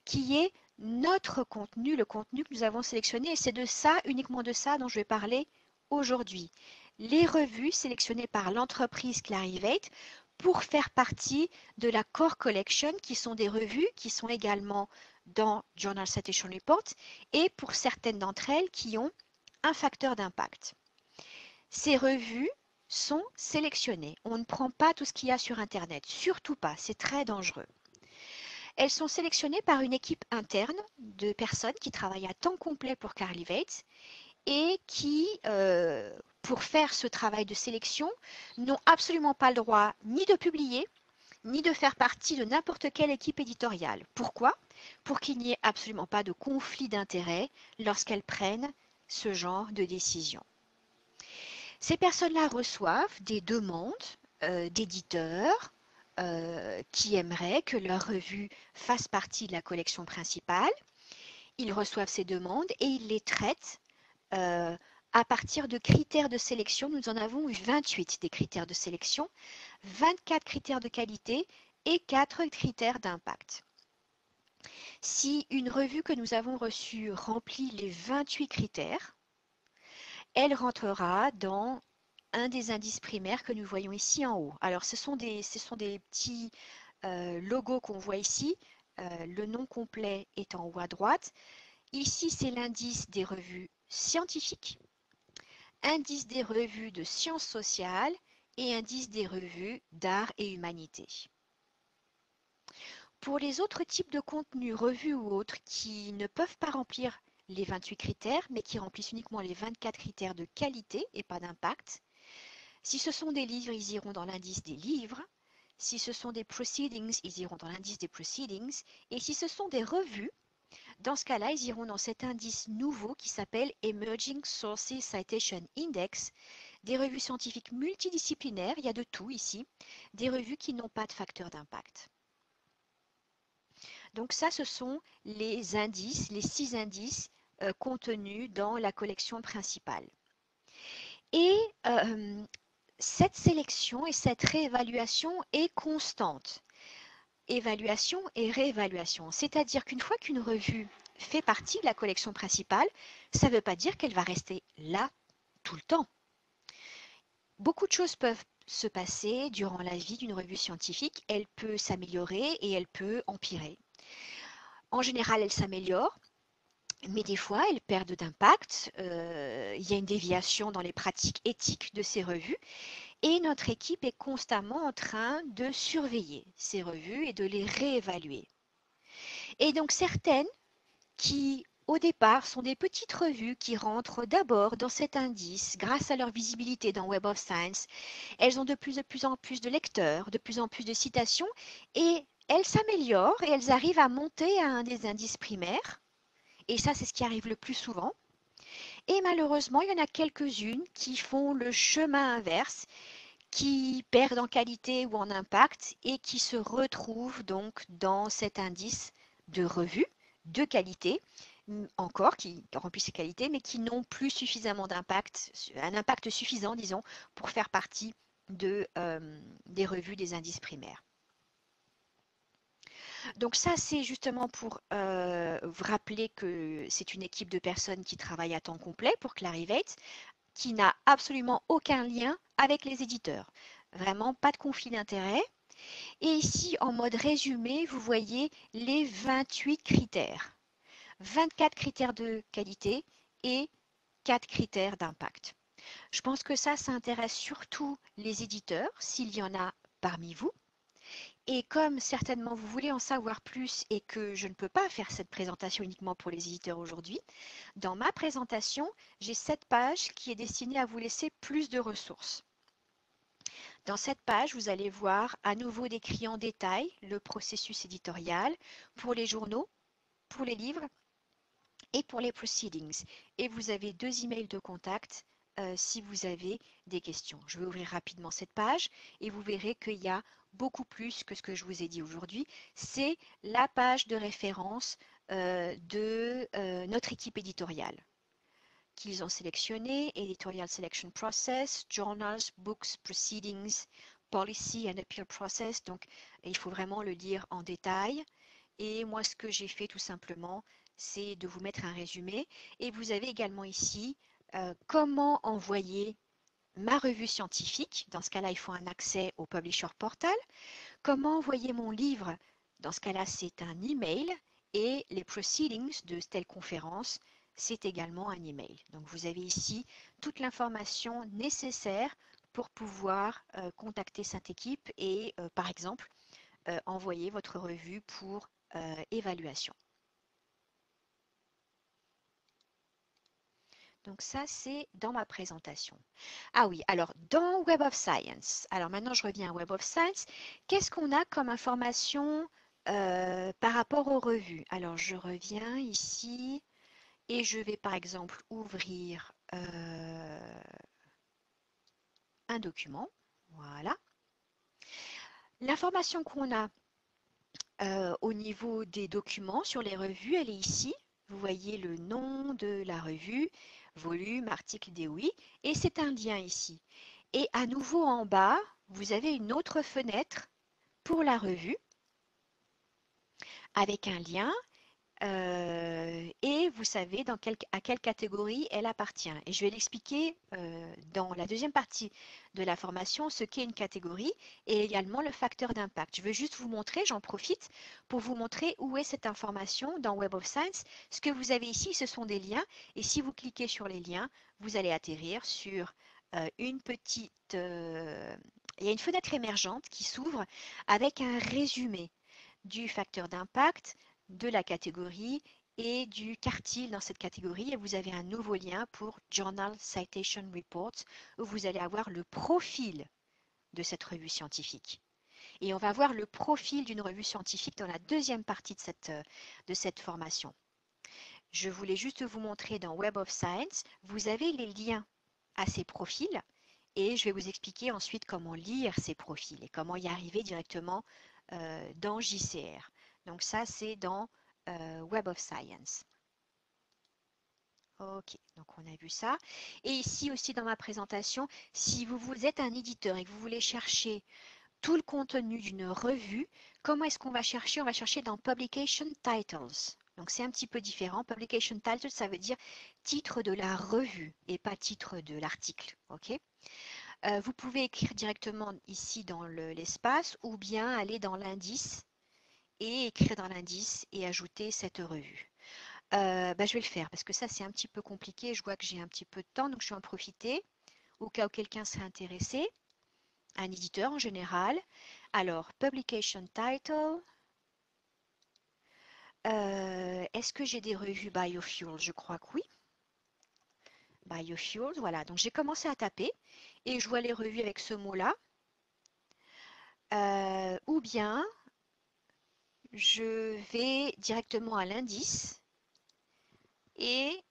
qui est notre contenu, le contenu que nous avons sélectionné, et c'est de ça, uniquement de ça, dont je vais parler aujourd'hui. Les revues sélectionnées par l'entreprise Clarivate pour faire partie de la Core Collection, qui sont des revues qui sont également dans Journal Citation Report, et pour certaines d'entre elles qui ont un facteur d'impact. Ces revues sont sélectionnées. On ne prend pas tout ce qu'il y a sur Internet, surtout pas, c'est très dangereux. Elles sont sélectionnées par une équipe interne de personnes qui travaillent à temps complet pour Clarivate et qui, pour faire ce travail de sélection, n'ont absolument pas le droit ni de publier, ni de faire partie de n'importe quelle équipe éditoriale. Pourquoi? Pour qu'il n'y ait absolument pas de conflit d'intérêts lorsqu'elles prennent ce genre de décision. Ces personnes-là reçoivent des demandes d'éditeurs qui aimeraient que leur revue fasse partie de la collection principale. Ils reçoivent ces demandes et ils les traitent à partir de critères de sélection. Nous en avons eu 28 des critères de sélection, 24 critères de qualité et 4 critères d'impact. Si une revue que nous avons reçue remplit les 28 critères, elle rentrera dans un des indices primaires que nous voyons ici en haut. Alors, ce sont des petits logos qu'on voit ici. Le nom complet est en haut à droite. Ici, c'est l'indice des revues scientifiques, indice des revues de sciences sociales et indice des revues d'art et humanité. Pour les autres types de contenus, revues ou autres, qui ne peuvent pas remplir les 28 critères, mais qui remplissent uniquement les 24 critères de qualité et pas d'impact, si ce sont des livres, ils iront dans l'indice des livres. Si ce sont des proceedings, ils iront dans l'indice des proceedings. Et si ce sont des revues, dans ce cas-là, ils iront dans cet indice nouveau qui s'appelle Emerging Sources Citation Index, des revues scientifiques multidisciplinaires, il y a de tout ici, des revues qui n'ont pas de facteur d'impact. Donc ça, ce sont les indices, les 6 indices contenus dans la collection principale. Et cette sélection et cette réévaluation est constante. Évaluation et réévaluation. C'est-à-dire qu'une fois qu'une revue fait partie de la collection principale, ça ne veut pas dire qu'elle va rester là tout le temps. Beaucoup de choses peuvent se passer durant la vie d'une revue scientifique. Elle peut s'améliorer et elle peut empirer. En général, elle s'améliore. Mais des fois, elles perdent d'impact. Il y a une déviation dans les pratiques éthiques de ces revues. Et notre équipe est constamment en train de surveiller ces revues et de les réévaluer. Et donc certaines qui, au départ, sont des petites revues qui rentrent d'abord dans cet indice grâce à leur visibilité dans Web of Science, elles ont de plus en plus de lecteurs, de plus en plus de citations et elles s'améliorent et elles arrivent à monter à un des indices primaires. Et ça, c'est ce qui arrive le plus souvent. Et malheureusement, il y en a quelques-unes qui font le chemin inverse, qui perdent en qualité ou en impact et qui se retrouvent donc dans cet indice de revue de qualité, encore qui remplissent ces qualités, mais qui n'ont plus suffisamment d'impact, un impact suffisant, disons, pour faire partie des revues des indices primaires. Donc ça, c'est justement pour vous rappeler que c'est une équipe de personnes qui travaillent à temps complet pour Clarivate, qui n'a absolument aucun lien avec les éditeurs. Vraiment, pas de conflit d'intérêt. Et ici, en mode résumé, vous voyez les 28 critères. 24 critères de qualité et 4 critères d'impact. Je pense que ça intéresse surtout les éditeurs, s'il y en a parmi vous. Et comme certainement vous voulez en savoir plus et que je ne peux pas faire cette présentation uniquement pour les éditeurs aujourd'hui, dans ma présentation, j'ai cette page qui est destinée à vous laisser plus de ressources. Dans cette page, vous allez voir à nouveau décrit en détail le processus éditorial pour les journaux, pour les livres et pour les proceedings. Et vous avez 2 emails de contact si vous avez des questions. Je vais ouvrir rapidement cette page et vous verrez qu'il y a beaucoup plus que ce que je vous ai dit aujourd'hui. C'est la page de référence de notre équipe éditoriale qu'ils ont sélectionné: Editorial Selection Process, Journals, Books, Proceedings, Policy and Appeal Process. Donc, il faut vraiment le lire en détail. Et moi, ce que j'ai fait tout simplement, c'est de vous mettre un résumé. Et vous avez également ici comment envoyer ma revue scientifique. Dans ce cas-là, il faut un accès au Publisher Portal. Comment envoyer mon livre? Dans ce cas-là, c'est un email. Et les proceedings de telle conférence, c'est également un email. Donc, vous avez ici toute l'information nécessaire pour pouvoir contacter cette équipe et, par exemple, envoyer votre revue pour évaluation. Donc ça, c'est dans ma présentation. Ah oui, alors dans Web of Science, alors maintenant je reviens à Web of Science, qu'est-ce qu'on a comme information par rapport aux revues? Alors je reviens ici et je vais par exemple ouvrir un document. Voilà. L'information qu'on a au niveau des documents sur les revues, elle est ici. Vous voyez le nom de la revue, volume, article DOI, et c'est un lien ici. Et à nouveau en bas, vous avez une autre fenêtre pour la revue avec un lien et vous savez à quelle catégorie elle appartient. Et je vais l'expliquer dans la deuxième partie de la formation, ce qu'est une catégorie et également le facteur d'impact. Je veux juste vous montrer, j'en profite, pour vous montrer où est cette information dans Web of Science. Ce que vous avez ici, ce sont des liens et si vous cliquez sur les liens, vous allez atterrir sur une petite... il y a une fenêtre émergente qui s'ouvre avec un résumé du facteur d'impact, de la catégorie et du quartile dans cette catégorie. Et vous avez un nouveau lien pour Journal Citation Reports où vous allez avoir le profil de cette revue scientifique. Et on va voir le profil d'une revue scientifique dans la deuxième partie de cette formation. Je voulais juste vous montrer dans Web of Science, vous avez les liens à ces profils et je vais vous expliquer ensuite comment lire ces profils et comment y arriver directement dans JCR. Donc ça, c'est dans Web of Science. Ok, donc on a vu ça. Et ici aussi dans ma présentation, si vous êtes un éditeur et que vous voulez chercher tout le contenu d'une revue, comment est-ce qu'on va chercher? On va chercher dans Publication Titles. Donc c'est un petit peu différent. Publication Title, ça veut dire titre de la revue et pas titre de l'article. Ok. Vous pouvez écrire directement ici dans l'espace ou bien aller dans l'indice et écrire dans l'indice et ajouter cette revue. Je vais le faire parce que ça c'est un petit peu compliqué. Je vois que j'ai un petit peu de temps, donc je vais en profiter au cas où quelqu'un serait intéressé. Un éditeur en général. Alors, Publication Title. Est-ce que j'ai des revues Biofuels? Je crois que oui. Biofuels, voilà. Donc j'ai commencé à taper et je vois les revues avec ce mot-là. Ou bien je vais directement à l'indice et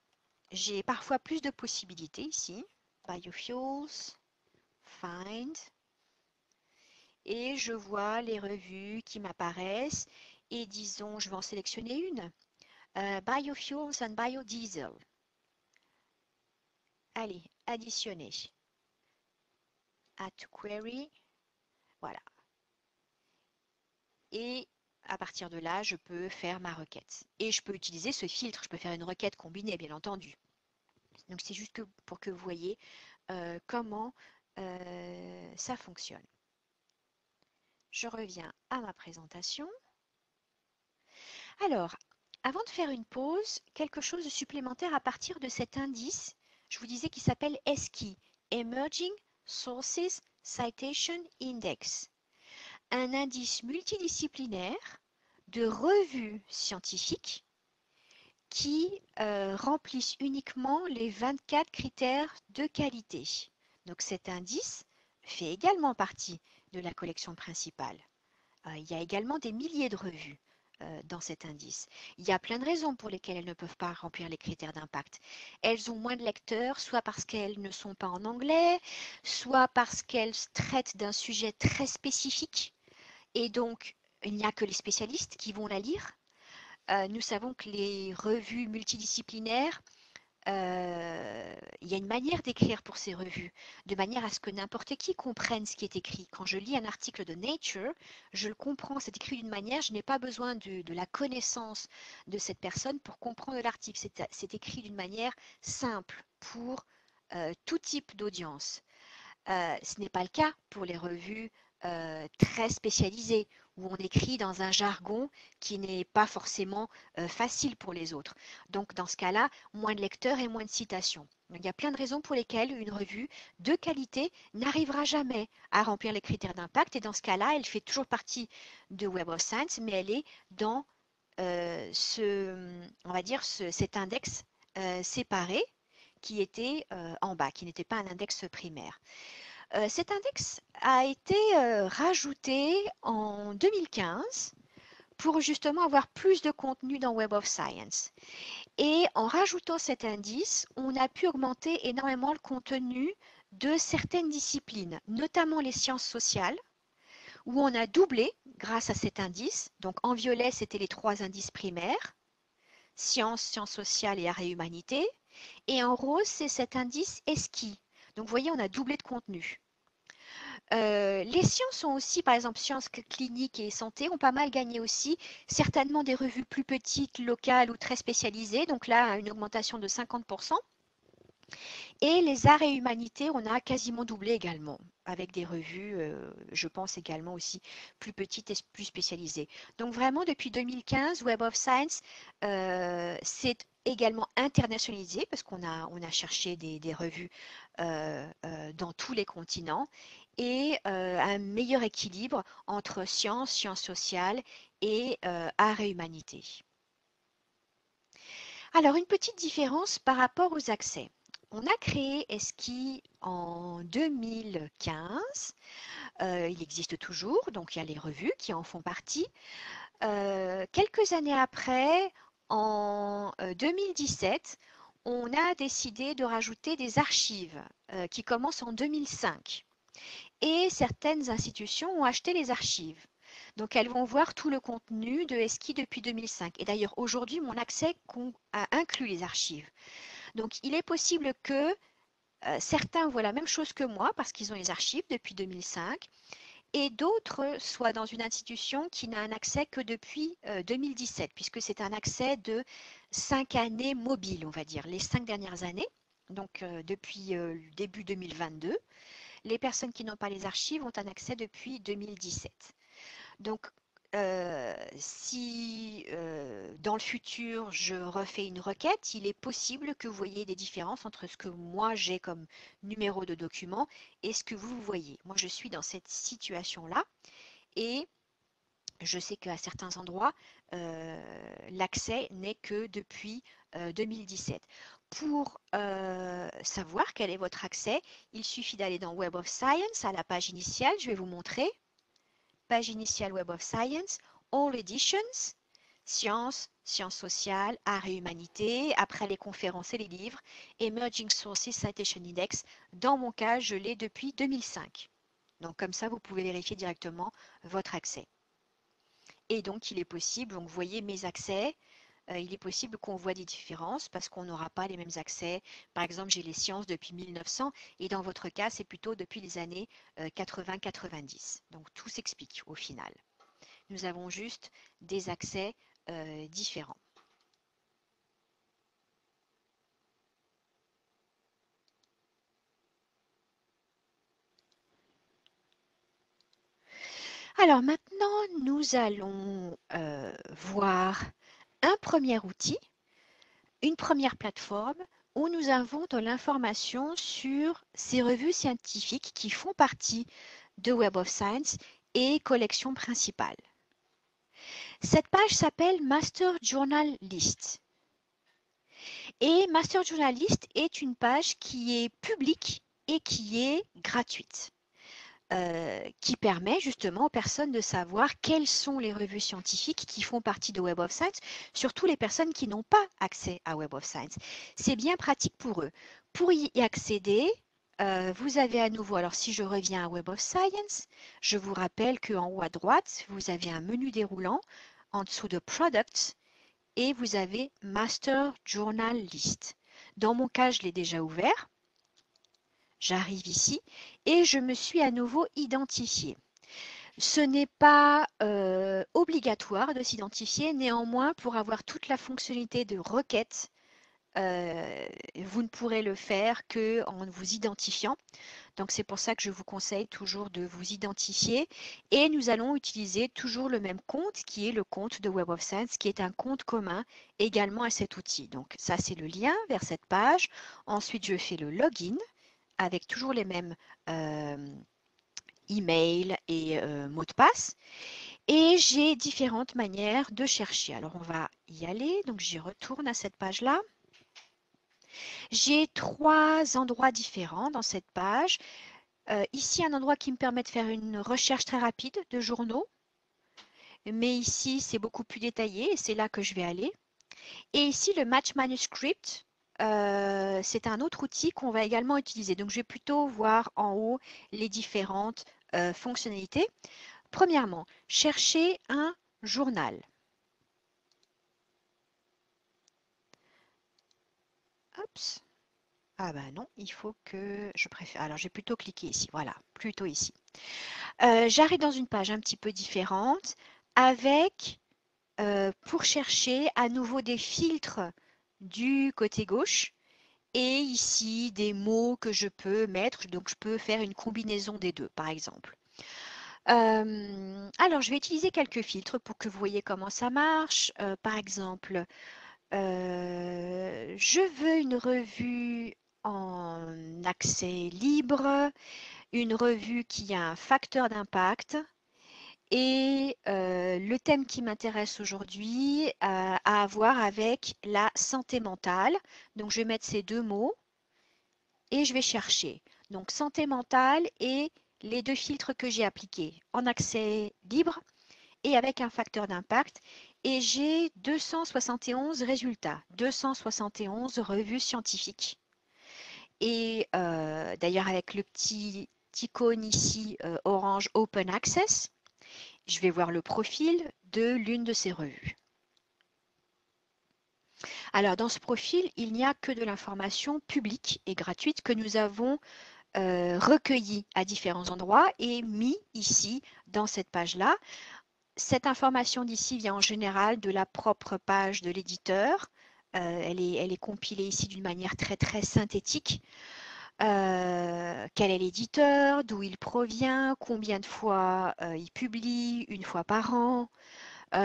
j'ai parfois plus de possibilités ici. Biofuels, Find. Et je vois les revues qui m'apparaissent et disons, je vais en sélectionner une. Biofuels and Biodiesel. Allez, additionner. Add to query. Voilà. Et à partir de là, je peux faire ma requête. Et je peux utiliser ce filtre, je peux faire une requête combinée, bien entendu. Donc c'est juste pour que vous voyez comment ça fonctionne. Je reviens à ma présentation. Alors, avant de faire une pause, quelque chose de supplémentaire à partir de cet indice, je vous disais qu'il s'appelle ESCI, Emerging Sources Citation Index, un indice multidisciplinaire de revues scientifiques qui remplissent uniquement les 24 critères de qualité. Donc cet indice fait également partie de la collection principale. Il y a également des milliers de revues dans cet indice. Il y a plein de raisons pour lesquelles elles ne peuvent pas remplir les critères d'impact. Elles ont moins de lecteurs, soit parce qu'elles ne sont pas en anglais, soit parce qu'elles traitent d'un sujet très spécifique et donc il n'y a que les spécialistes qui vont la lire. Nous savons que les revues multidisciplinaires, il y a une manière d'écrire pour ces revues, de manière à ce que n'importe qui comprenne ce qui est écrit. Quand je lis un article de Nature, je le comprends, c'est écrit d'une manière, je n'ai pas besoin de la connaissance de cette personne pour comprendre l'article. C'est écrit d'une manière simple pour tout type d'audience. Ce n'est pas le cas pour les revues très spécialisées, où on écrit dans un jargon qui n'est pas forcément facile pour les autres. Donc dans ce cas-là, moins de lecteurs et moins de citations. Donc, il y a plein de raisons pour lesquelles une revue de qualité n'arrivera jamais à remplir les critères d'impact. Et dans ce cas-là, elle fait toujours partie de Web of Science, mais elle est dans on va dire cet index séparé qui était en bas, qui n'était pas un index primaire. Cet index a été rajouté en 2015 pour justement avoir plus de contenu dans Web of Science. Et en rajoutant cet indice, on a pu augmenter énormément le contenu de certaines disciplines, notamment les sciences sociales, où on a doublé grâce à cet indice. Donc en violet, c'était les 3 indices primaires, sciences, sciences sociales et arts et humanités. Et en rose, c'est cet indice ESCI. Donc vous voyez, on a doublé de contenu. Les sciences ont aussi, par exemple, sciences cliniques et santé, ont pas mal gagné aussi. Certainement des revues plus petites, locales ou très spécialisées. Donc là, une augmentation de 50%. Et les arts et humanités, on a quasiment doublé également, avec des revues, je pense également aussi plus petites et plus spécialisées. Donc vraiment, depuis 2015, Web of Science s'est également internationalisé parce qu'on a cherché des revues dans tous les continents et un meilleur équilibre entre sciences, sciences sociales et arts et humanités. Alors, une petite différence par rapport aux accès. On a créé ESCI en 2015. Il existe toujours, donc il y a les revues qui en font partie. Quelques années après, en 2017, on a décidé de rajouter des archives qui commencent en 2005. Et certaines institutions ont acheté les archives. Donc, elles vont voir tout le contenu de ESCI depuis 2005. Et d'ailleurs, aujourd'hui, mon accès inclut les archives. Donc, il est possible que certains voient la même chose que moi parce qu'ils ont les archives depuis 2005 et d'autres soient dans une institution qui n'a un accès que depuis 2017 puisque c'est un accès de 5 années mobiles, on va dire, les 5 dernières années. Donc, depuis début 2022. Les personnes qui n'ont pas les archives ont un accès depuis 2017. Donc, si dans le futur je refais une requête, il est possible que vous voyez des différences entre ce que moi j'ai comme numéro de document et ce que vous voyez. Moi, je suis dans cette situation-là et je sais qu'à certains endroits, l'accès n'est que depuis 2017. Pour savoir quel est votre accès, il suffit d'aller dans Web of Science, à la page initiale. Je vais vous montrer. Page initiale Web of Science, All Editions, Sciences, Sciences sociales, Arts et Humanités, après les conférences et les livres, Emerging Sources Citation Index. Dans mon cas, je l'ai depuis 2005. Donc comme ça, vous pouvez vérifier directement votre accès. Et donc, il est possible, donc vous voyez mes accès, il est possible qu'on voit des différences parce qu'on n'aura pas les mêmes accès. Par exemple, j'ai les sciences depuis 1900 et dans votre cas, c'est plutôt depuis les années 80-90. Donc, tout s'explique au final. nous avons juste des accès différents. Alors maintenant, nous allons voir un premier outil, une première plateforme où nous avons de l'information sur ces revues scientifiques qui font partie de Web of Science et collection principale. Cette page s'appelle Master Journal List. Et Master Journal List est une page qui est publique et qui est gratuite. Qui permet justement aux personnes de savoir quelles sont les revues scientifiques qui font partie de Web of Science, surtout les personnes qui n'ont pas accès à Web of Science. C'est bien pratique pour eux. Pour y accéder, vous avez à nouveau, alors si je reviens à Web of Science, je vous rappelle qu'en haut à droite, vous avez un menu déroulant en dessous de Products et vous avez Master Journal List. Dans mon cas, je l'ai déjà ouvert. J'arrive ici et je me suis à nouveau identifiée. Ce n'est pas obligatoire de s'identifier, néanmoins, pour avoir toute la fonctionnalité de requête, vous ne pourrez le faire qu'en vous identifiant. Donc c'est pour ça que je vous conseille toujours de vous identifier et nous allons utiliser toujours le même compte qui est le compte de Web of Science, qui est un compte commun également à cet outil. Donc ça, c'est le lien vers cette page. Ensuite, je fais le login avec toujours les mêmes email et mots de passe. Et j'ai différentes manières de chercher. Alors, on va y aller. Donc, j'y retourne à cette page-là. J'ai 3 endroits différents dans cette page. Ici, un endroit qui me permet de faire une recherche très rapide de journaux. Mais ici, c'est beaucoup plus détaillé et c'est là que je vais aller. Et ici, le Match Manuscript, c'est un autre outil qu'on va également utiliser. Donc, je vais plutôt voir en haut les différentes fonctionnalités. Premièrement, chercher un journal. Oups. Ah ben non, il faut que je préfère. Alors, j'ai plutôt cliqué ici. Voilà, plutôt ici. J'arrive dans une page un petit peu différente avec, pour chercher à nouveau des filtres du côté gauche. Et ici, des mots que je peux mettre. Donc, je peux faire une combinaison des deux, par exemple. Alors, je vais utiliser quelques filtres pour que vous voyez comment ça marche. Par exemple, je veux une revue en accès libre, une revue qui a un facteur d'impact. Et le thème qui m'intéresse aujourd'hui a à voir avec la santé mentale. Donc, je vais mettre ces deux mots et je vais chercher. Donc, santé mentale et les deux filtres que j'ai appliqués en accès libre et avec un facteur d'impact. Et j'ai 271 résultats, 271 revues scientifiques. Et d'ailleurs, avec le petit icône ici, orange Open Access, je vais voir le profil de l'une de ces revues. Alors, dans ce profil, il n'y a que de l'information publique et gratuite que nous avons recueillie à différents endroits et mis ici dans cette page-là. Cette information d'ici vient en général de la propre page de l'éditeur. Elle est compilée ici d'une manière très très synthétique. Quel est l'éditeur, d'où il provient, combien de fois il publie, une fois par an,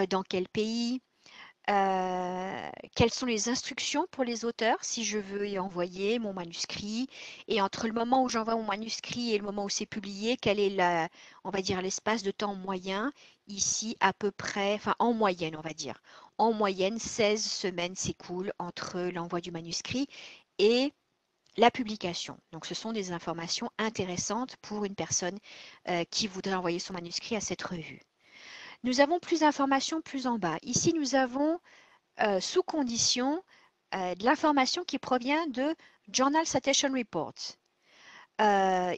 dans quel pays. Quelles sont les instructions pour les auteurs si je veux y envoyer mon manuscrit et entre le moment où j'envoie mon manuscrit et le moment où c'est publié, quel est on va dire l'espace de temps moyen ici à peu près, enfin en moyenne on va dire, en moyenne 16 semaines s'écoulent entre l'envoi du manuscrit et la publication. Donc ce sont des informations intéressantes pour une personne qui voudrait envoyer son manuscrit à cette revue. Nous avons plus d'informations plus en bas. Ici, nous avons sous condition de l'information qui provient de Journal Citation Reports.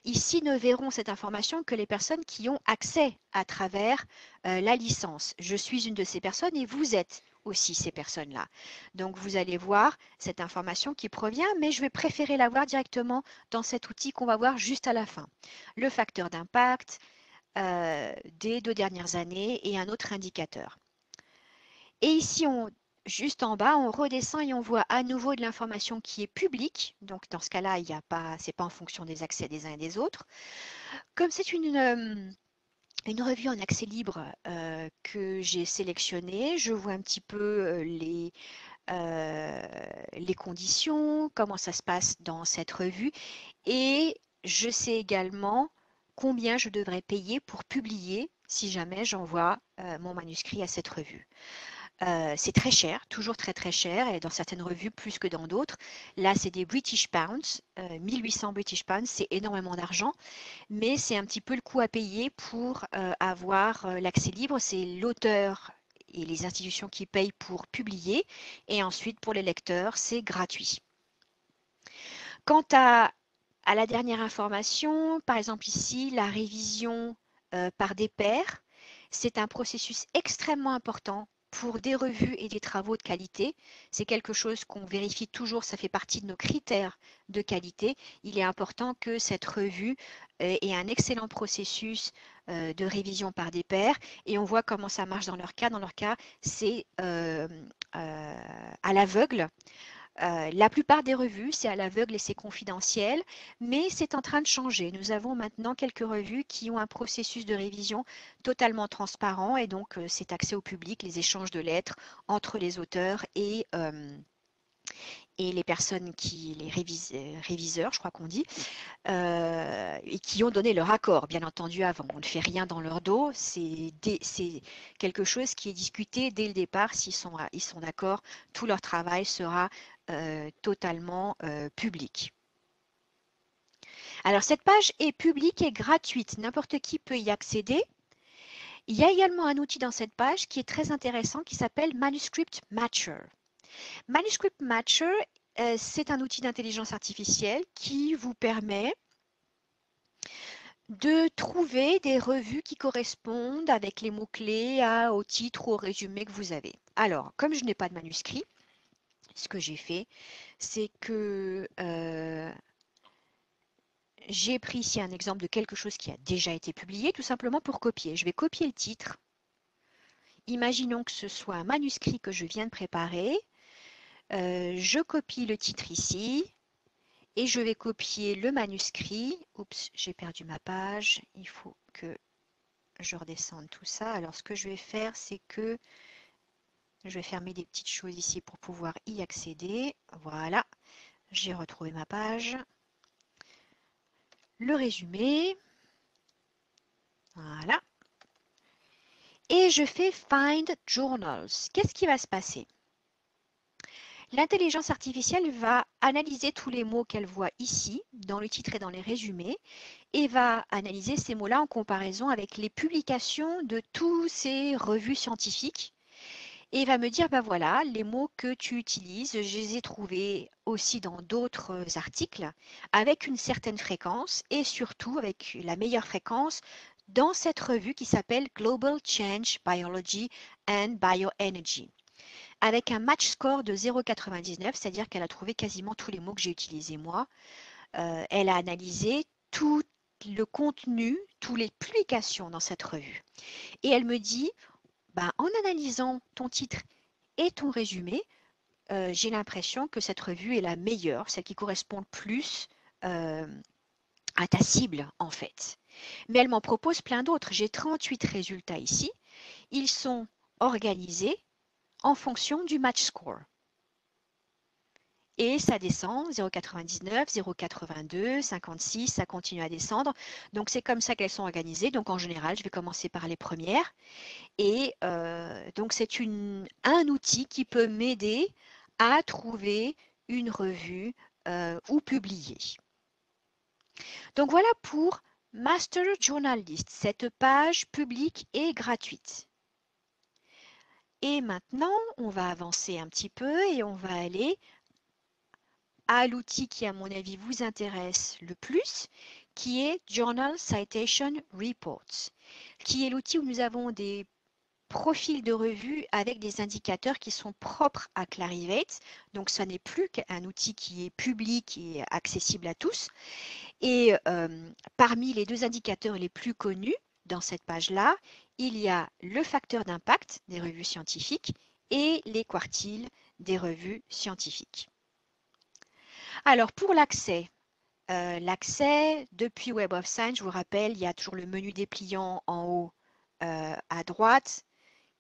Ici, ne verront cette information que les personnes qui ont accès à travers la licence. Je suis une de ces personnes et vous êtes aussi ces personnes-là. Donc, vous allez voir cette information qui provient, mais je vais préférer la voir directement dans cet outil qu'on va voir juste à la fin. Le facteur d'impact, des 2 dernières années et un autre indicateur. Et ici, juste en bas, on redescend et on voit à nouveau de l'information qui est publique. Donc dans ce cas-là, c'est pas en fonction des accès des uns et des autres. Comme c'est une revue en accès libre que j'ai sélectionnée, je vois un petit peu les conditions, comment ça se passe dans cette revue, et je sais également combien je devrais payer pour publier si jamais j'envoie mon manuscrit à cette revue. C'est très cher, toujours très très cher, et dans certaines revues plus que dans d'autres. Là, c'est des British Pounds, 1800 British Pounds, c'est énormément d'argent, mais c'est un petit peu le coût à payer pour avoir l'accès libre. C'est l'auteur et les institutions qui payent pour publier, et ensuite pour les lecteurs, c'est gratuit. Quant à la dernière information, par exemple ici, la révision par des pairs, c'est un processus extrêmement important pour des revues et des travaux de qualité. C'est quelque chose qu'on vérifie toujours, ça fait partie de nos critères de qualité. Il est important que cette revue ait un excellent processus de révision par des pairs, et on voit comment ça marche dans leur cas. Dans leur cas, c'est à l'aveugle. La plupart des revues, c'est à l'aveugle et c'est confidentiel, mais c'est en train de changer. Nous avons maintenant quelques revues qui ont un processus de révision totalement transparent, et donc c'est accès au public, les échanges de lettres entre les auteurs et les personnes les réviseurs, je crois qu'on dit, et qui ont donné leur accord, bien entendu, avant. On ne fait rien dans leur dos, c'est quelque chose qui est discuté dès le départ. S'ils sont d'accord, tout leur travail sera totalement public. Alors cette page est publique et gratuite, n'importe qui peut y accéder. Il y a également un outil dans cette page qui est très intéressant qui s'appelle Manuscript Matcher. Manuscript Matcher, c'est un outil d'intelligence artificielle qui vous permet de trouver des revues qui correspondent avec les mots-clés au titre ou au résumé que vous avez. Alors, comme je n'ai pas de manuscrit, ce que j'ai fait, c'est que j'ai pris ici un exemple de quelque chose qui a déjà été publié, tout simplement pour copier. Je vais copier le titre. Imaginons que ce soit un manuscrit que je viens de préparer. Je copie le titre ici et je vais copier le manuscrit. Oups, j'ai perdu ma page. Il faut que je redescende tout ça. Alors, ce que je vais faire, c'est que je vais fermer des petites choses ici pour pouvoir y accéder. Voilà, j'ai retrouvé ma page. Le résumé. Voilà. Et je fais Find Journals. Qu'est-ce qui va se passer? L'intelligence artificielle va analyser tous les mots qu'elle voit ici, dans le titre et dans les résumés, et va analyser ces mots-là en comparaison avec les publications de toutes ces revues scientifiques, et va me dire, ben voilà, les mots que tu utilises, je les ai trouvés aussi dans d'autres articles, avec une certaine fréquence, et surtout avec la meilleure fréquence dans cette revue qui s'appelle Global Change Biology and Bioenergy, avec un match score de 0,99, c'est-à-dire qu'elle a trouvé quasiment tous les mots que j'ai utilisés moi. Elle a analysé tout le contenu, toutes les publications dans cette revue. Et elle me dit, ben, en analysant ton titre et ton résumé, j'ai l'impression que cette revue est la meilleure, celle qui correspond le plus à ta cible en fait. Mais elle m'en propose plein d'autres. J'ai 38 résultats ici. Ils sont organisés en fonction du match score. Et ça descend, 0,99, 0,82, 56, ça continue à descendre. Donc c'est comme ça qu'elles sont organisées. Donc en général, je vais commencer par les premières. Et donc c'est un outil qui peut m'aider à trouver une revue ou publier. Donc voilà pour Master Journalist, cette page publique et gratuite. Et maintenant, on va avancer un petit peu et on va aller à l'outil qui, à mon avis, vous intéresse le plus, qui est Journal Citation Reports, qui est l'outil où nous avons des profils de revue avec des indicateurs qui sont propres à Clarivate. Donc, ça n'est plus qu'un outil qui est public et accessible à tous. Et parmi les deux indicateurs les plus connus dans cette page-là, il y a le facteur d'impact des revues scientifiques et les quartiles des revues scientifiques. Alors pour l'accès, depuis Web of Science, je vous rappelle, il y a toujours le menu dépliant en haut à droite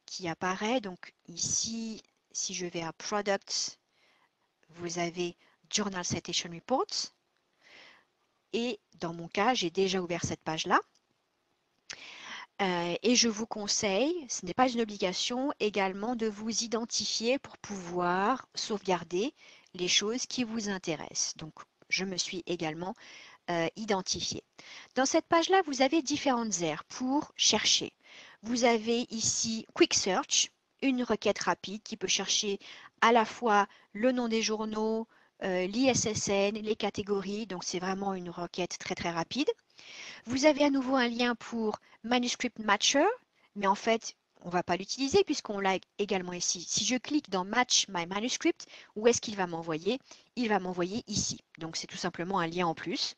qui apparaît. Donc ici, si je vais à Products, vous avez Journal Citation Reports. Et dans mon cas, j'ai déjà ouvert cette page-là. Et je vous conseille, ce n'est pas une obligation, également de vous identifier pour pouvoir sauvegarder les choses qui vous intéressent. Donc, je me suis également identifiée. Dans cette page-là, vous avez différentes aires pour chercher. Vous avez ici Quick Search, une requête rapide qui peut chercher à la fois le nom des journaux, l'ISSN, les catégories. Donc, c'est vraiment une requête très, très rapide. Vous avez à nouveau un lien pour Manuscript Matcher, mais en fait, on ne va pas l'utiliser puisqu'on l'a également ici. Si je clique dans Match My Manuscript, où est-ce qu'il va m'envoyer? Il va m'envoyer ici. Donc, c'est tout simplement un lien en plus.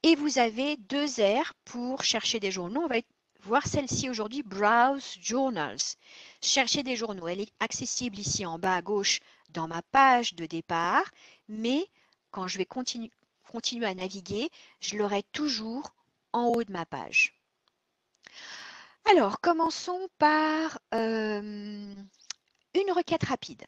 Et vous avez deux aires pour chercher des journaux. On va voir celle-ci aujourd'hui, Browse Journals. Chercher des journaux. Elle est accessible ici en bas à gauche dans ma page de départ, mais quand je vais continuer à naviguer, je l'aurai toujours en haut de ma page. Alors, commençons par une requête rapide.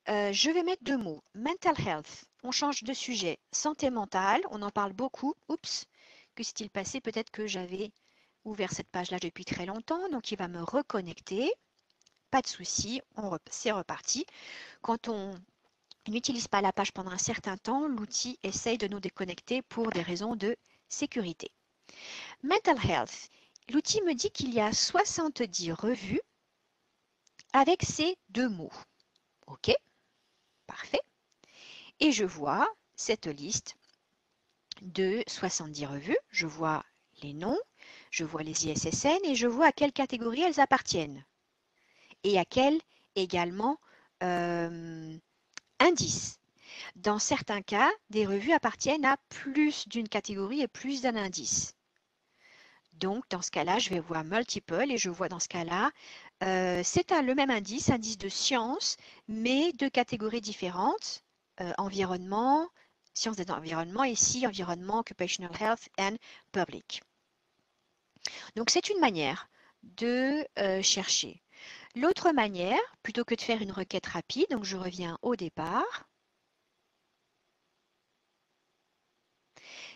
Je vais mettre deux mots. Mental health. On change de sujet. Santé mentale. On en parle beaucoup. Oups. Que s'est-il passé? Peut-être que j'avais ouvert cette page-là depuis très longtemps. Donc, il va me reconnecter. Pas de souci. C'est reparti. Quand on n'utilise pas la page pendant un certain temps, l'outil essaye de nous déconnecter pour des raisons de sécurité. Mental health. L'outil me dit qu'il y a 70 revues avec ces deux mots. OK. Parfait. Et je vois cette liste de 70 revues. Je vois les noms, je vois les ISSN et je vois à quelle catégorie elles appartiennent. Et à quel également indice. Dans certains cas, des revues appartiennent à plus d'une catégorie et plus d'un indice. Donc, dans ce cas-là, je vais voir multiple et je vois dans ce cas-là, c'est le même indice, indice de sciences, mais de catégories différentes. Environnement, sciences de l'environnement, ici, environnement, occupational health and public. Donc, c'est une manière de chercher. L'autre manière, plutôt que de faire une requête rapide, donc je reviens au départ,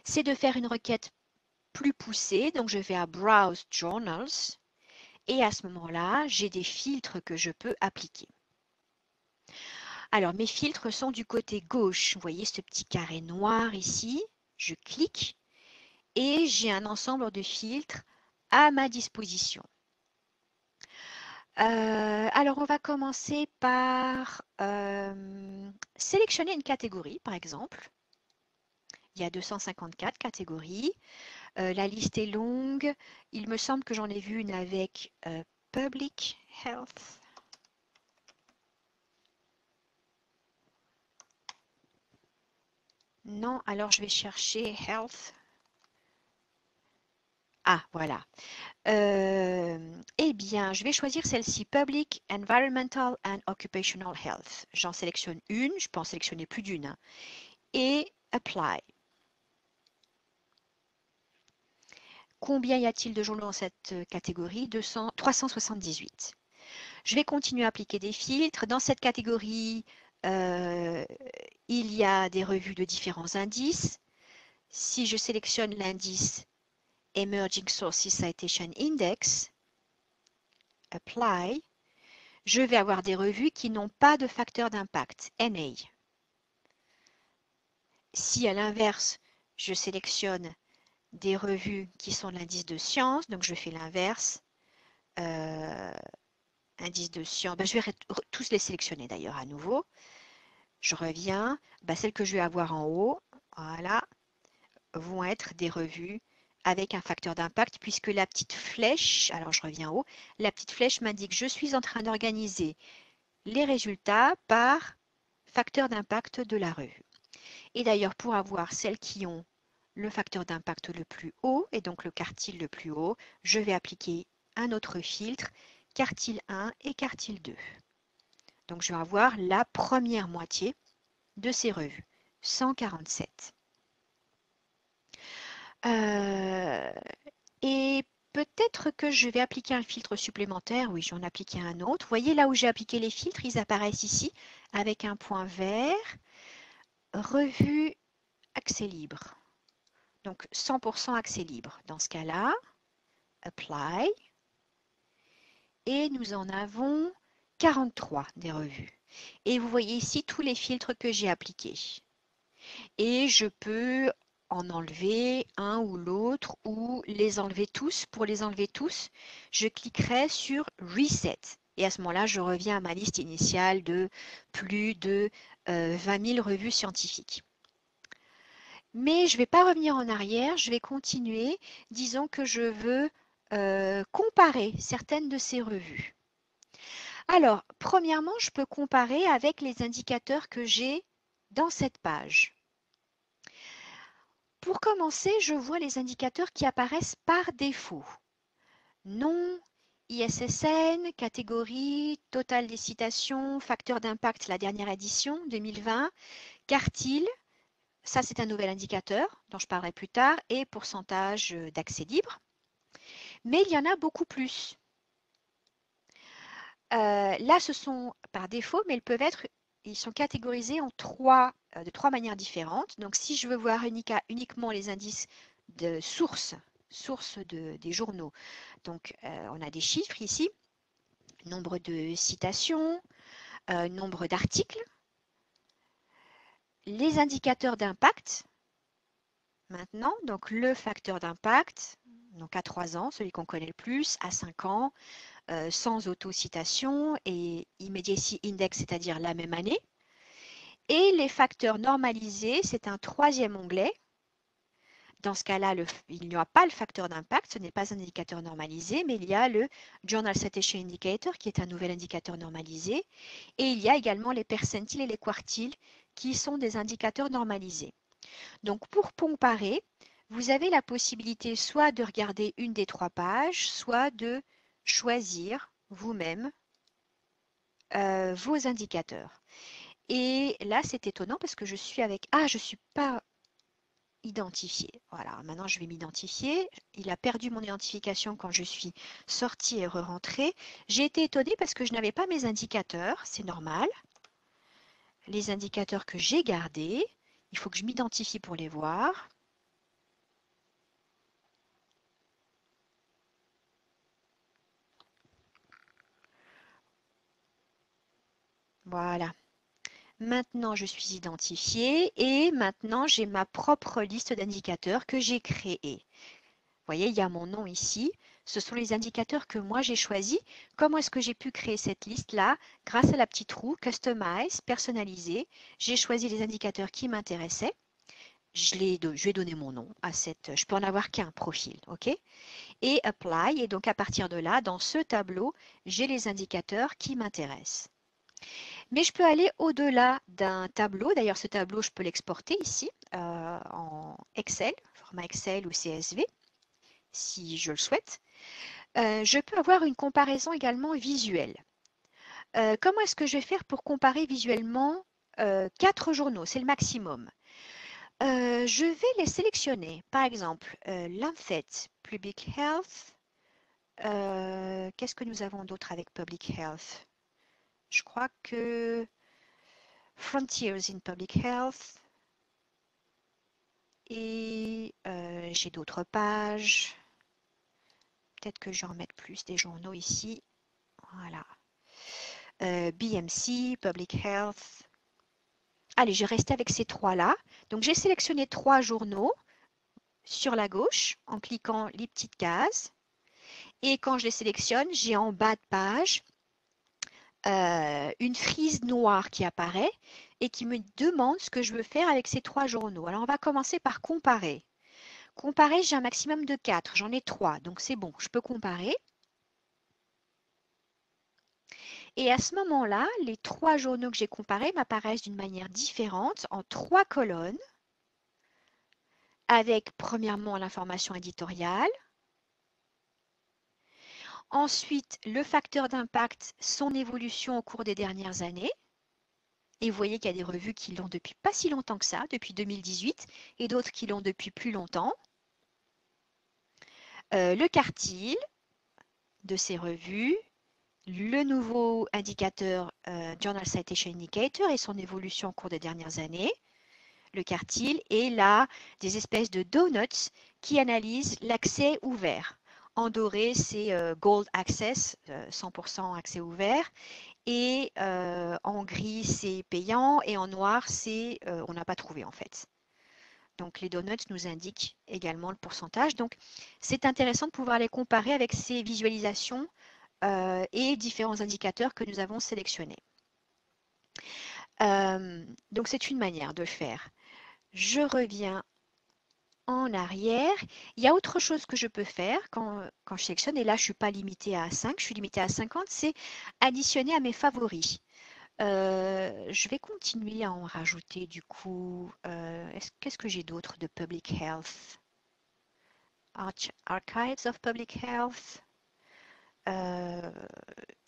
c'est de faire une requête plus poussée. Donc, je vais à Browse Journals et à ce moment-là, j'ai des filtres que je peux appliquer. Alors, mes filtres sont du côté gauche. Vous voyez ce petit carré noir ici. Je clique et j'ai un ensemble de filtres à ma disposition. Alors, on va commencer par sélectionner une catégorie, par exemple. Il y a 254 catégories. La liste est longue. Il me semble que j'en ai vu une avec Public Health. Non, alors je vais chercher Health. Ah, voilà. Eh bien, je vais choisir celle-ci, Public, Environmental and Occupational Health. J'en sélectionne une, je peux en sélectionner plus d'une. Hein, et Apply. Combien y a-t-il de journaux dans cette catégorie? 378. Je vais continuer à appliquer des filtres. Dans cette catégorie, il y a des revues de différents indices. Si je sélectionne l'indice Emerging Sources Citation Index, Apply, je vais avoir des revues qui n'ont pas de facteur d'impact, NA. Si à l'inverse, je sélectionne des revues qui sont l'indice de science, donc je fais l'inverse, indice de science, je vais tous les sélectionner d'ailleurs à nouveau. Je reviens, celles que je vais avoir en haut, voilà, vont être des revues avec un facteur d'impact puisque la petite flèche, alors je reviens en haut, la petite flèche m'indique que je suis en train d'organiser les résultats par facteur d'impact de la revue. Et d'ailleurs, pour avoir celles qui ont le facteur d'impact le plus haut et donc le quartile le plus haut, je vais appliquer un autre filtre, quartile 1 et quartile 2. Donc je vais avoir la première moitié de ces revues, 147. Et peut-être que je vais appliquer un filtre supplémentaire. Oui, j'en ai appliqué un autre. Vous voyez là où j'ai appliqué les filtres, ils apparaissent ici avec un point vert. Revue accès libre. Donc 100% accès libre. Dans ce cas-là, Apply. Et nous en avons 43 des revues. Et vous voyez ici tous les filtres que j'ai appliqués. Et je peux en enlever un ou l'autre ou les enlever tous. Pour les enlever tous, je cliquerai sur Reset. Et à ce moment-là, je reviens à ma liste initiale de plus de 20 000 revues scientifiques. Mais je ne vais pas revenir en arrière, je vais continuer. Disons que je veux comparer certaines de ces revues. Alors, premièrement, je peux comparer avec les indicateurs que j'ai dans cette page. Pour commencer, je vois les indicateurs qui apparaissent par défaut. Nom, ISSN, catégorie, total des citations, facteur d'impact, la dernière édition 2020, quartile, ça c'est un nouvel indicateur dont je parlerai plus tard, et pourcentage d'accès libre. Mais il y en a beaucoup plus. Là, ce sont par défaut, mais ils sont catégorisés en de trois manières différentes. Donc, si je veux voir uniquement les indices de source des journaux, donc on a des chiffres ici, nombre de citations, nombre d'articles, les indicateurs d'impact. Maintenant, donc le facteur d'impact, donc à 3 ans, celui qu'on connaît le plus, à 5 ans, sans autocitation et immediacy index, c'est-à-dire la même année. Et les facteurs normalisés, c'est un troisième onglet. Dans ce cas-là, il n'y aura pas le facteur d'impact, ce n'est pas un indicateur normalisé, mais il y a le Journal Citation Indicator, qui est un nouvel indicateur normalisé. Et il y a également les percentiles et les quartiles, qui sont des indicateurs normalisés. Donc, pour comparer, vous avez la possibilité soit de regarder une des 3 pages, soit de choisir vous-même vos indicateurs. Et là, c'est étonnant parce que je suis avec... Ah, je ne suis pas identifiée. Voilà, maintenant je vais m'identifier. Il a perdu mon identification quand je suis sortie et re-rentrée. J'ai été étonnée parce que je n'avais pas mes indicateurs, c'est normal. Les indicateurs que j'ai gardés, il faut que je m'identifie pour les voir. Voilà. Maintenant, je suis identifiée et maintenant, j'ai ma propre liste d'indicateurs que j'ai créée. Vous voyez, il y a mon nom ici. Ce sont les indicateurs que moi, j'ai choisis. Comment est-ce que j'ai pu créer cette liste-là? Grâce à la petite roue Customize, personnaliser. J'ai choisi les indicateurs qui m'intéressaient. Je vais donner mon nom à cette... Je peux en avoir qu'un profil, OK? Et Apply. Et donc, à partir de là, dans ce tableau, j'ai les indicateurs qui m'intéressent. Mais je peux aller au-delà d'un tableau. D'ailleurs, ce tableau, je peux l'exporter ici en Excel, format Excel ou CSV, si je le souhaite. Je peux avoir une comparaison également visuelle. Comment est-ce que je vais faire pour comparer visuellement 4 journaux? C'est le maximum. Je vais les sélectionner. Par exemple, Lancet, Public Health. Qu'est-ce que nous avons d'autre avec Public Health? Je crois que Frontiers in Public Health. Et j'ai d'autres pages. Peut-être que je vais en mettre plus des journaux ici. Voilà. BMC, Public Health. Allez, je vais rester avec ces 3-là. Donc, j'ai sélectionné 3 journaux sur la gauche en cliquant les petites cases. Et quand je les sélectionne, j'ai en bas de page une frise noire qui apparaît et qui me demande ce que je veux faire avec ces 3 journaux. Alors, on va commencer par comparer. Comparer, j'ai un maximum de 4. J'en ai 3, donc c'est bon, je peux comparer. Et à ce moment-là, les 3 journaux que j'ai comparés m'apparaissent d'une manière différente en 3 colonnes avec premièrement l'information éditoriale, ensuite le facteur d'impact, son évolution au cours des dernières années. Et vous voyez qu'il y a des revues qui l'ont depuis pas si longtemps que ça, depuis 2018, et d'autres qui l'ont depuis plus longtemps. Le quartile de ces revues, le nouveau indicateur Journal Citation Indicator et son évolution au cours des dernières années, le quartile, et là, des espèces de donuts qui analysent l'accès ouvert. En doré, c'est Gold Access, 100% accès ouvert, et en gris, c'est payant, et en noir, c'est on n'a pas trouvé en fait. Donc les donuts nous indiquent également le pourcentage. Donc c'est intéressant de pouvoir les comparer avec ces visualisations et différents indicateurs que nous avons sélectionnés. Donc c'est une manière de faire. Je reviens en arrière. Il y a autre chose que je peux faire quand je sélectionne, et là je ne suis pas limitée à 5, je suis limitée à 50, c'est additionner à mes favoris. Je vais continuer à en rajouter du coup. Qu'est-ce que j'ai d'autre de Public Health? Archives of Public Health.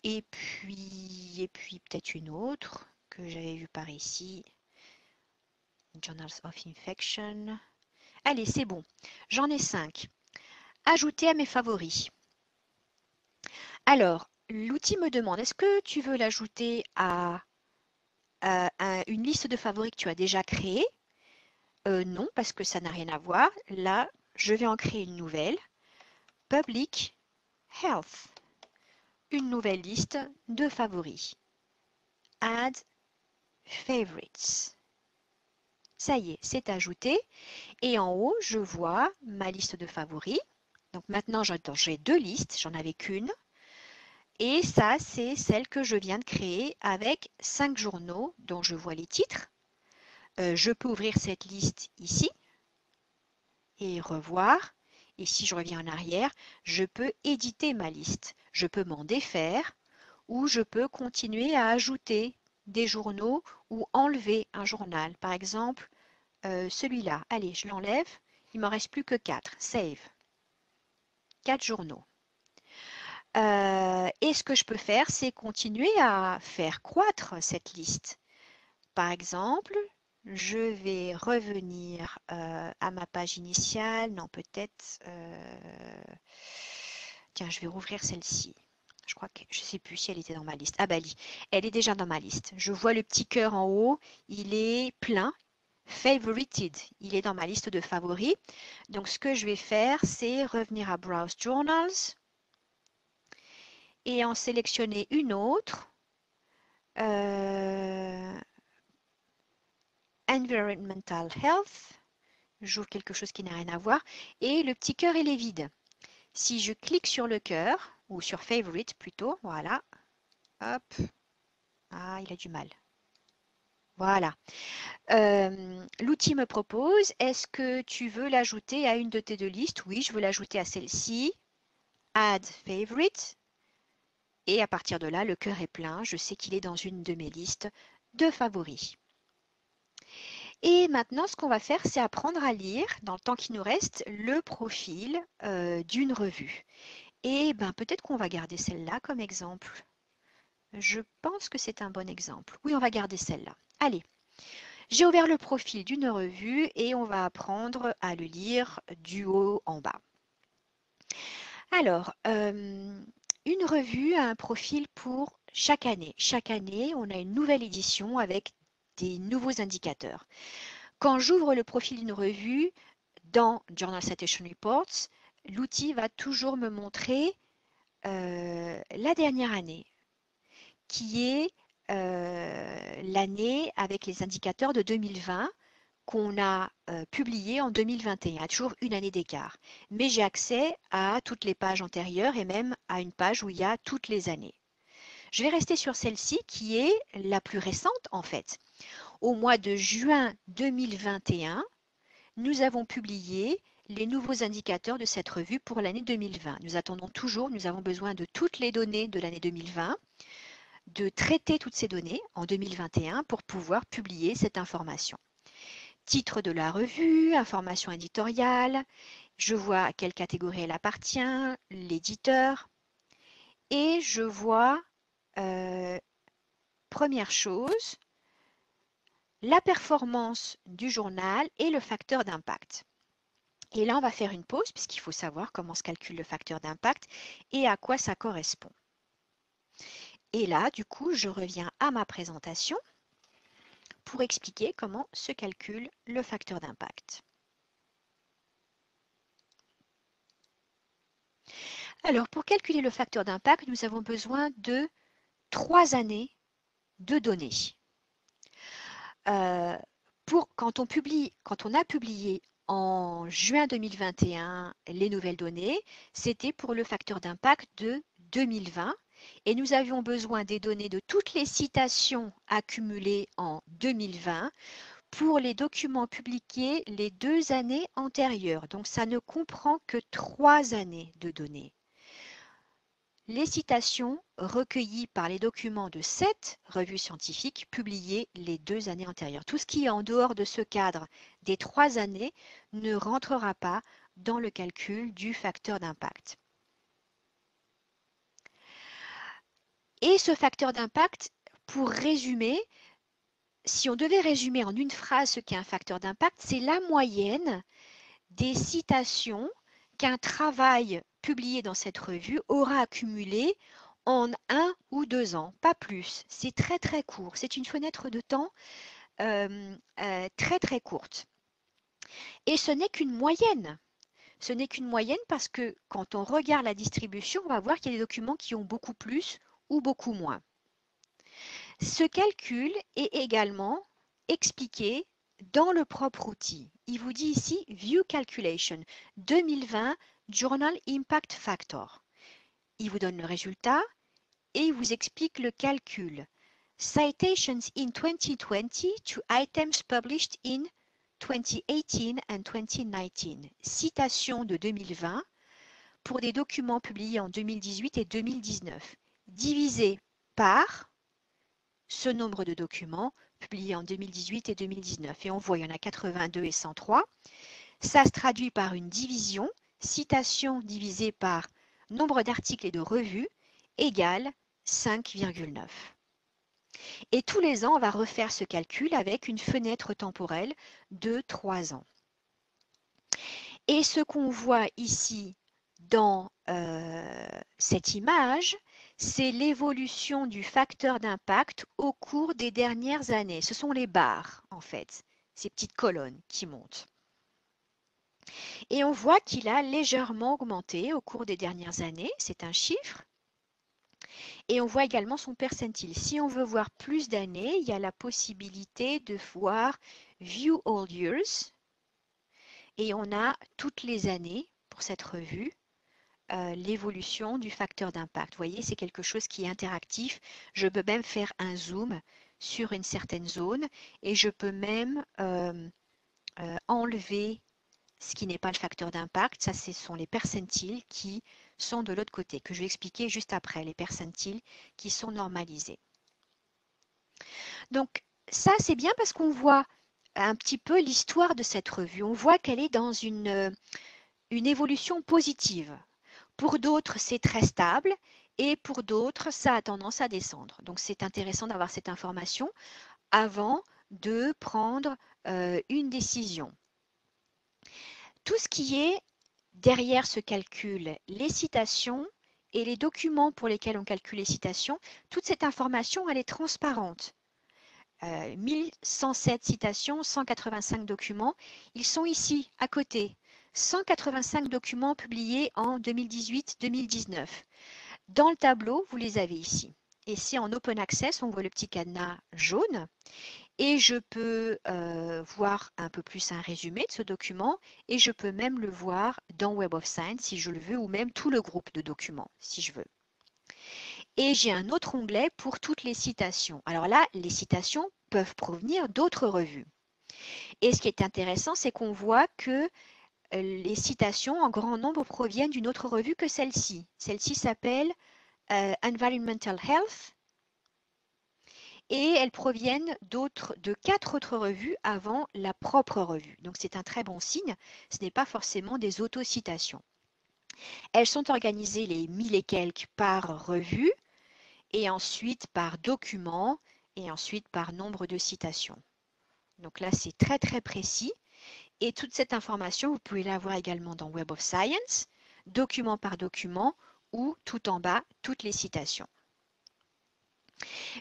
Et puis peut-être une autre que j'avais vue par ici. Journals of Infection. Allez, c'est bon. J'en ai 5. Ajouter à mes favoris. Alors, l'outil me demande, est-ce que tu veux l'ajouter à une liste de favoris que tu as déjà créée? Non, parce que ça n'a rien à voir. Là, je vais en créer une nouvelle. Public Health. Une nouvelle liste de favoris. Add Favorites. Ça y est, c'est ajouté. Et en haut, je vois ma liste de favoris. Donc maintenant, j'ai 2 listes, j'en avais qu'une. Et ça, c'est celle que je viens de créer avec 5 journaux dont je vois les titres. Je peux ouvrir cette liste ici et revoir. Et si je reviens en arrière, je peux éditer ma liste. Je peux m'en défaire ou je peux continuer à ajouter des journaux ou enlever un journal. Par exemple, celui-là. Allez, je l'enlève. Il ne m'en reste plus que 4. Save. 4 journaux. Et ce que je peux faire, c'est continuer à faire croître cette liste. Par exemple, je vais revenir à ma page initiale. Non, peut-être... Tiens, je vais rouvrir celle-ci. Je crois que je ne sais plus si elle était dans ma liste. Ah bah, elle est déjà dans ma liste. Je vois le petit cœur en haut. Il est plein. Favorited. Il est dans ma liste de favoris. Donc, ce que je vais faire, c'est revenir à Browse Journals et en sélectionner une autre. Environmental Health. J'ouvre quelque chose qui n'a rien à voir. Et le petit cœur, il est vide. Si je clique sur le cœur, ou sur Favorite plutôt, voilà. Hop. Ah, il a du mal. Voilà. L'outil me propose, est-ce que tu veux l'ajouter à une de tes 2 listes? Oui, je veux l'ajouter à celle-ci. Add Favorite. Et à partir de là, le cœur est plein. Je sais qu'il est dans une de mes listes de favoris. Et maintenant, ce qu'on va faire, c'est apprendre à lire, dans le temps qui nous reste, le profil d'une revue. Et ben, peut-être qu'on va garder celle-là comme exemple. Je pense que c'est un bon exemple. Oui, on va garder celle-là. Allez, j'ai ouvert le profil d'une revue et on va apprendre à le lire du haut en bas. Alors, une revue a un profil pour chaque année. Chaque année, on a une nouvelle édition avec des nouveaux indicateurs. Quand j'ouvre le profil d'une revue dans Journal Citation Reports, l'outil va toujours me montrer la dernière année, qui est l'année avec les indicateurs de 2020 qu'on a publié en 2021. Il y a toujours une année d'écart. Mais j'ai accès à toutes les pages antérieures et même à une page où il y a toutes les années. Je vais rester sur celle-ci qui est la plus récente en fait. Au mois de juin 2021, nous avons publié les nouveaux indicateurs de cette revue pour l'année 2020. Nous attendons toujours, nous avons besoin de toutes les données de l'année 2020, de traiter toutes ces données en 2021 pour pouvoir publier cette information. titre de la revue, information éditoriale, je vois à quelle catégorie elle appartient, l'éditeur, et je vois, première chose, la performance du journal et le facteur d'impact. Et là, on va faire une pause puisqu'il faut savoir comment se calcule le facteur d'impact et à quoi ça correspond. Et là, du coup, je reviens à ma présentation pour expliquer comment se calcule le facteur d'impact. Alors, pour calculer le facteur d'impact, nous avons besoin de 3 années de données. Quand on a publié en juin 2021 les nouvelles données, c'était pour le facteur d'impact de 2020 et nous avions besoin des données de toutes les citations accumulées en 2020 pour les documents publiés les 2 années antérieures. Donc, ça ne comprend que 3 années de données. Les citations recueillies par les documents de 7 revues scientifiques publiées les 2 années antérieures. Tout ce qui est en dehors de ce cadre des 3 années ne rentrera pas dans le calcul du facteur d'impact. Et ce facteur d'impact, pour résumer, si on devait résumer en une phrase ce qu'est un facteur d'impact, c'est la moyenne des citations qu'un travail publié dans cette revue aura accumulé en 1 ou 2 ans, pas plus. C'est très très court. C'est une fenêtre de temps très très courte. Et ce n'est qu'une moyenne. Ce n'est qu'une moyenne parce que quand on regarde la distribution, on va voir qu'il y a des documents qui ont beaucoup plus ou beaucoup moins. Ce calcul est également expliqué dans le propre outil. Il vous dit ici View Calculation 2020 Journal Impact Factor. Il vous donne le résultat et il vous explique le calcul. Citations in 2020 to items published in 2018 and 2019. Citation de 2020 pour des documents publiés en 2018 et 2019, divisé par ce nombre de documents publiés en 2018 et 2019. Et on voit, il y en a 82 et 103. Ça se traduit par une division, citation divisée par nombre d'articles et de revues, égale 5,9. Et tous les ans, on va refaire ce calcul avec une fenêtre temporelle de 3 ans. Et ce qu'on voit ici dans cette image, c'est l'évolution du facteur d'impact au cours des dernières années. Ce sont les barres, en fait, ces petites colonnes qui montent. Et on voit qu'il a légèrement augmenté au cours des dernières années, c'est un chiffre. Et on voit également son percentile. Si on veut voir plus d'années, il y a la possibilité de voir View All Years. Et on a toutes les années pour cette revue. L'évolution du facteur d'impact. Vous voyez, c'est quelque chose qui est interactif. Je peux même faire un zoom sur une certaine zone et je peux même enlever ce qui n'est pas le facteur d'impact. Ça, ce sont les percentiles qui sont de l'autre côté, que je vais expliquer juste après, les percentiles qui sont normalisés. Donc, ça, c'est bien parce qu'on voit un petit peu l'histoire de cette revue. On voit qu'elle est dans une évolution positive. Pour d'autres, c'est très stable et pour d'autres, ça a tendance à descendre. Donc, c'est intéressant d'avoir cette information avant de prendre une décision. Tout ce qui est derrière ce calcul, les citations et les documents pour lesquels on calcule les citations, toute cette information, elle est transparente. 1107 citations, 185 documents, ils sont ici, à côté. 185 documents publiés en 2018-2019. Dans le tableau, vous les avez ici. Et c'est en Open Access, on voit le petit cadenas jaune. Et je peux voir un peu plus un résumé de ce document. Et je peux même le voir dans Web of Science si je le veux, ou même tout le groupe de documents si je veux. Et j'ai un autre onglet pour toutes les citations. Alors là, les citations peuvent provenir d'autres revues. Et ce qui est intéressant, c'est qu'on voit que les citations en grand nombre proviennent d'une autre revue que celle-ci. Celle-ci s'appelle Environmental Health et elles proviennent de 4 autres revues avant la propre revue. Donc c'est un très bon signe, ce n'est pas forcément des autocitations. Elles sont organisées les 1000 et quelques par revue, et ensuite par document, et ensuite par nombre de citations. Donc là, c'est très très précis. Et toute cette information, vous pouvez la voir également dans Web of Science, document par document, ou tout en bas, toutes les citations.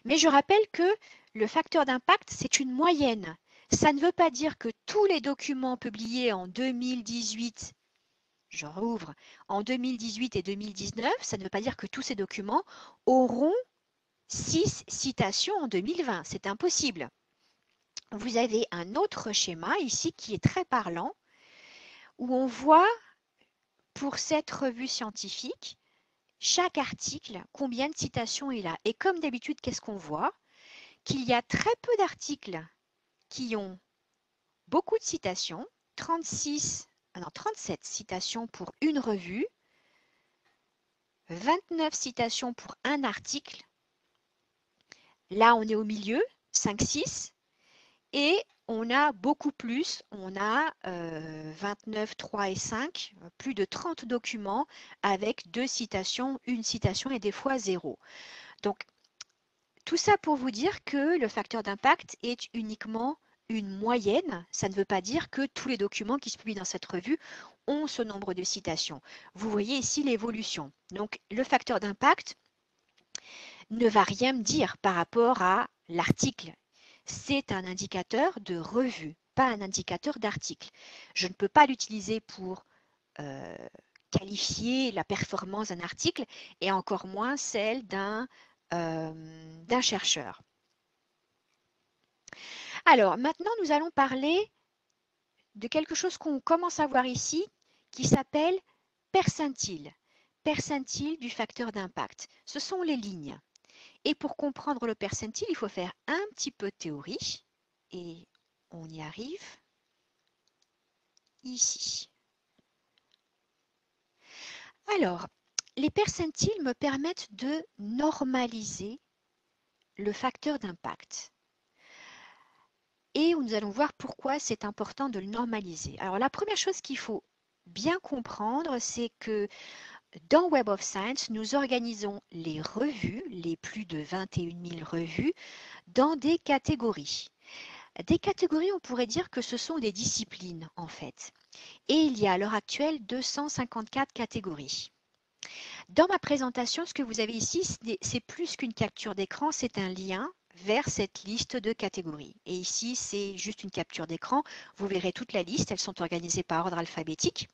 Mais je rappelle que le facteur d'impact, c'est une moyenne. Ça ne veut pas dire que tous les documents publiés en 2018, je rouvre, en 2018 et 2019, ça ne veut pas dire que tous ces documents auront 6 citations en 2020. C'est impossible. Vous avez un autre schéma ici qui est très parlant, où on voit pour cette revue scientifique, chaque article, combien de citations il a. Et comme d'habitude, qu'est-ce qu'on voit? Qu'il y a très peu d'articles qui ont beaucoup de citations, 37 citations pour une revue, 29 citations pour un article. Là, on est au milieu, 5-6, et on a beaucoup plus, on a 29, 3 et 5, plus de 30 documents avec 2 citations, une citation et des fois 0. Donc, tout ça pour vous dire que le facteur d'impact est uniquement une moyenne. Ça ne veut pas dire que tous les documents qui se publient dans cette revue ont ce nombre de citations. Vous voyez ici l'évolution. Donc, le facteur d'impact ne va rien me dire par rapport à l'article. C'est un indicateur de revue, pas un indicateur d'article. Je ne peux pas l'utiliser pour qualifier la performance d'un article et encore moins celle d'un chercheur. Alors, maintenant, nous allons parler de quelque chose qu'on commence à voir ici qui s'appelle percentile. Percentile du facteur d'impact. Ce sont les lignes. Et pour comprendre le percentile, il faut faire un petit peu de théorie. Et on y arrive ici. Alors, les percentiles me permettent de normaliser le facteur d'impact. Et nous allons voir pourquoi c'est important de le normaliser. Alors, la première chose qu'il faut bien comprendre, c'est que dans Web of Science, nous organisons les revues, les plus de 21 000 revues, dans des catégories. Des catégories, on pourrait dire que ce sont des disciplines, en fait. Et il y a à l'heure actuelle 254 catégories. Dans ma présentation, ce que vous avez ici, c'est plus qu'une capture d'écran, c'est un lien vers cette liste de catégories. Et ici, c'est juste une capture d'écran. Vous verrez toute la liste, elles sont organisées par ordre alphabétique.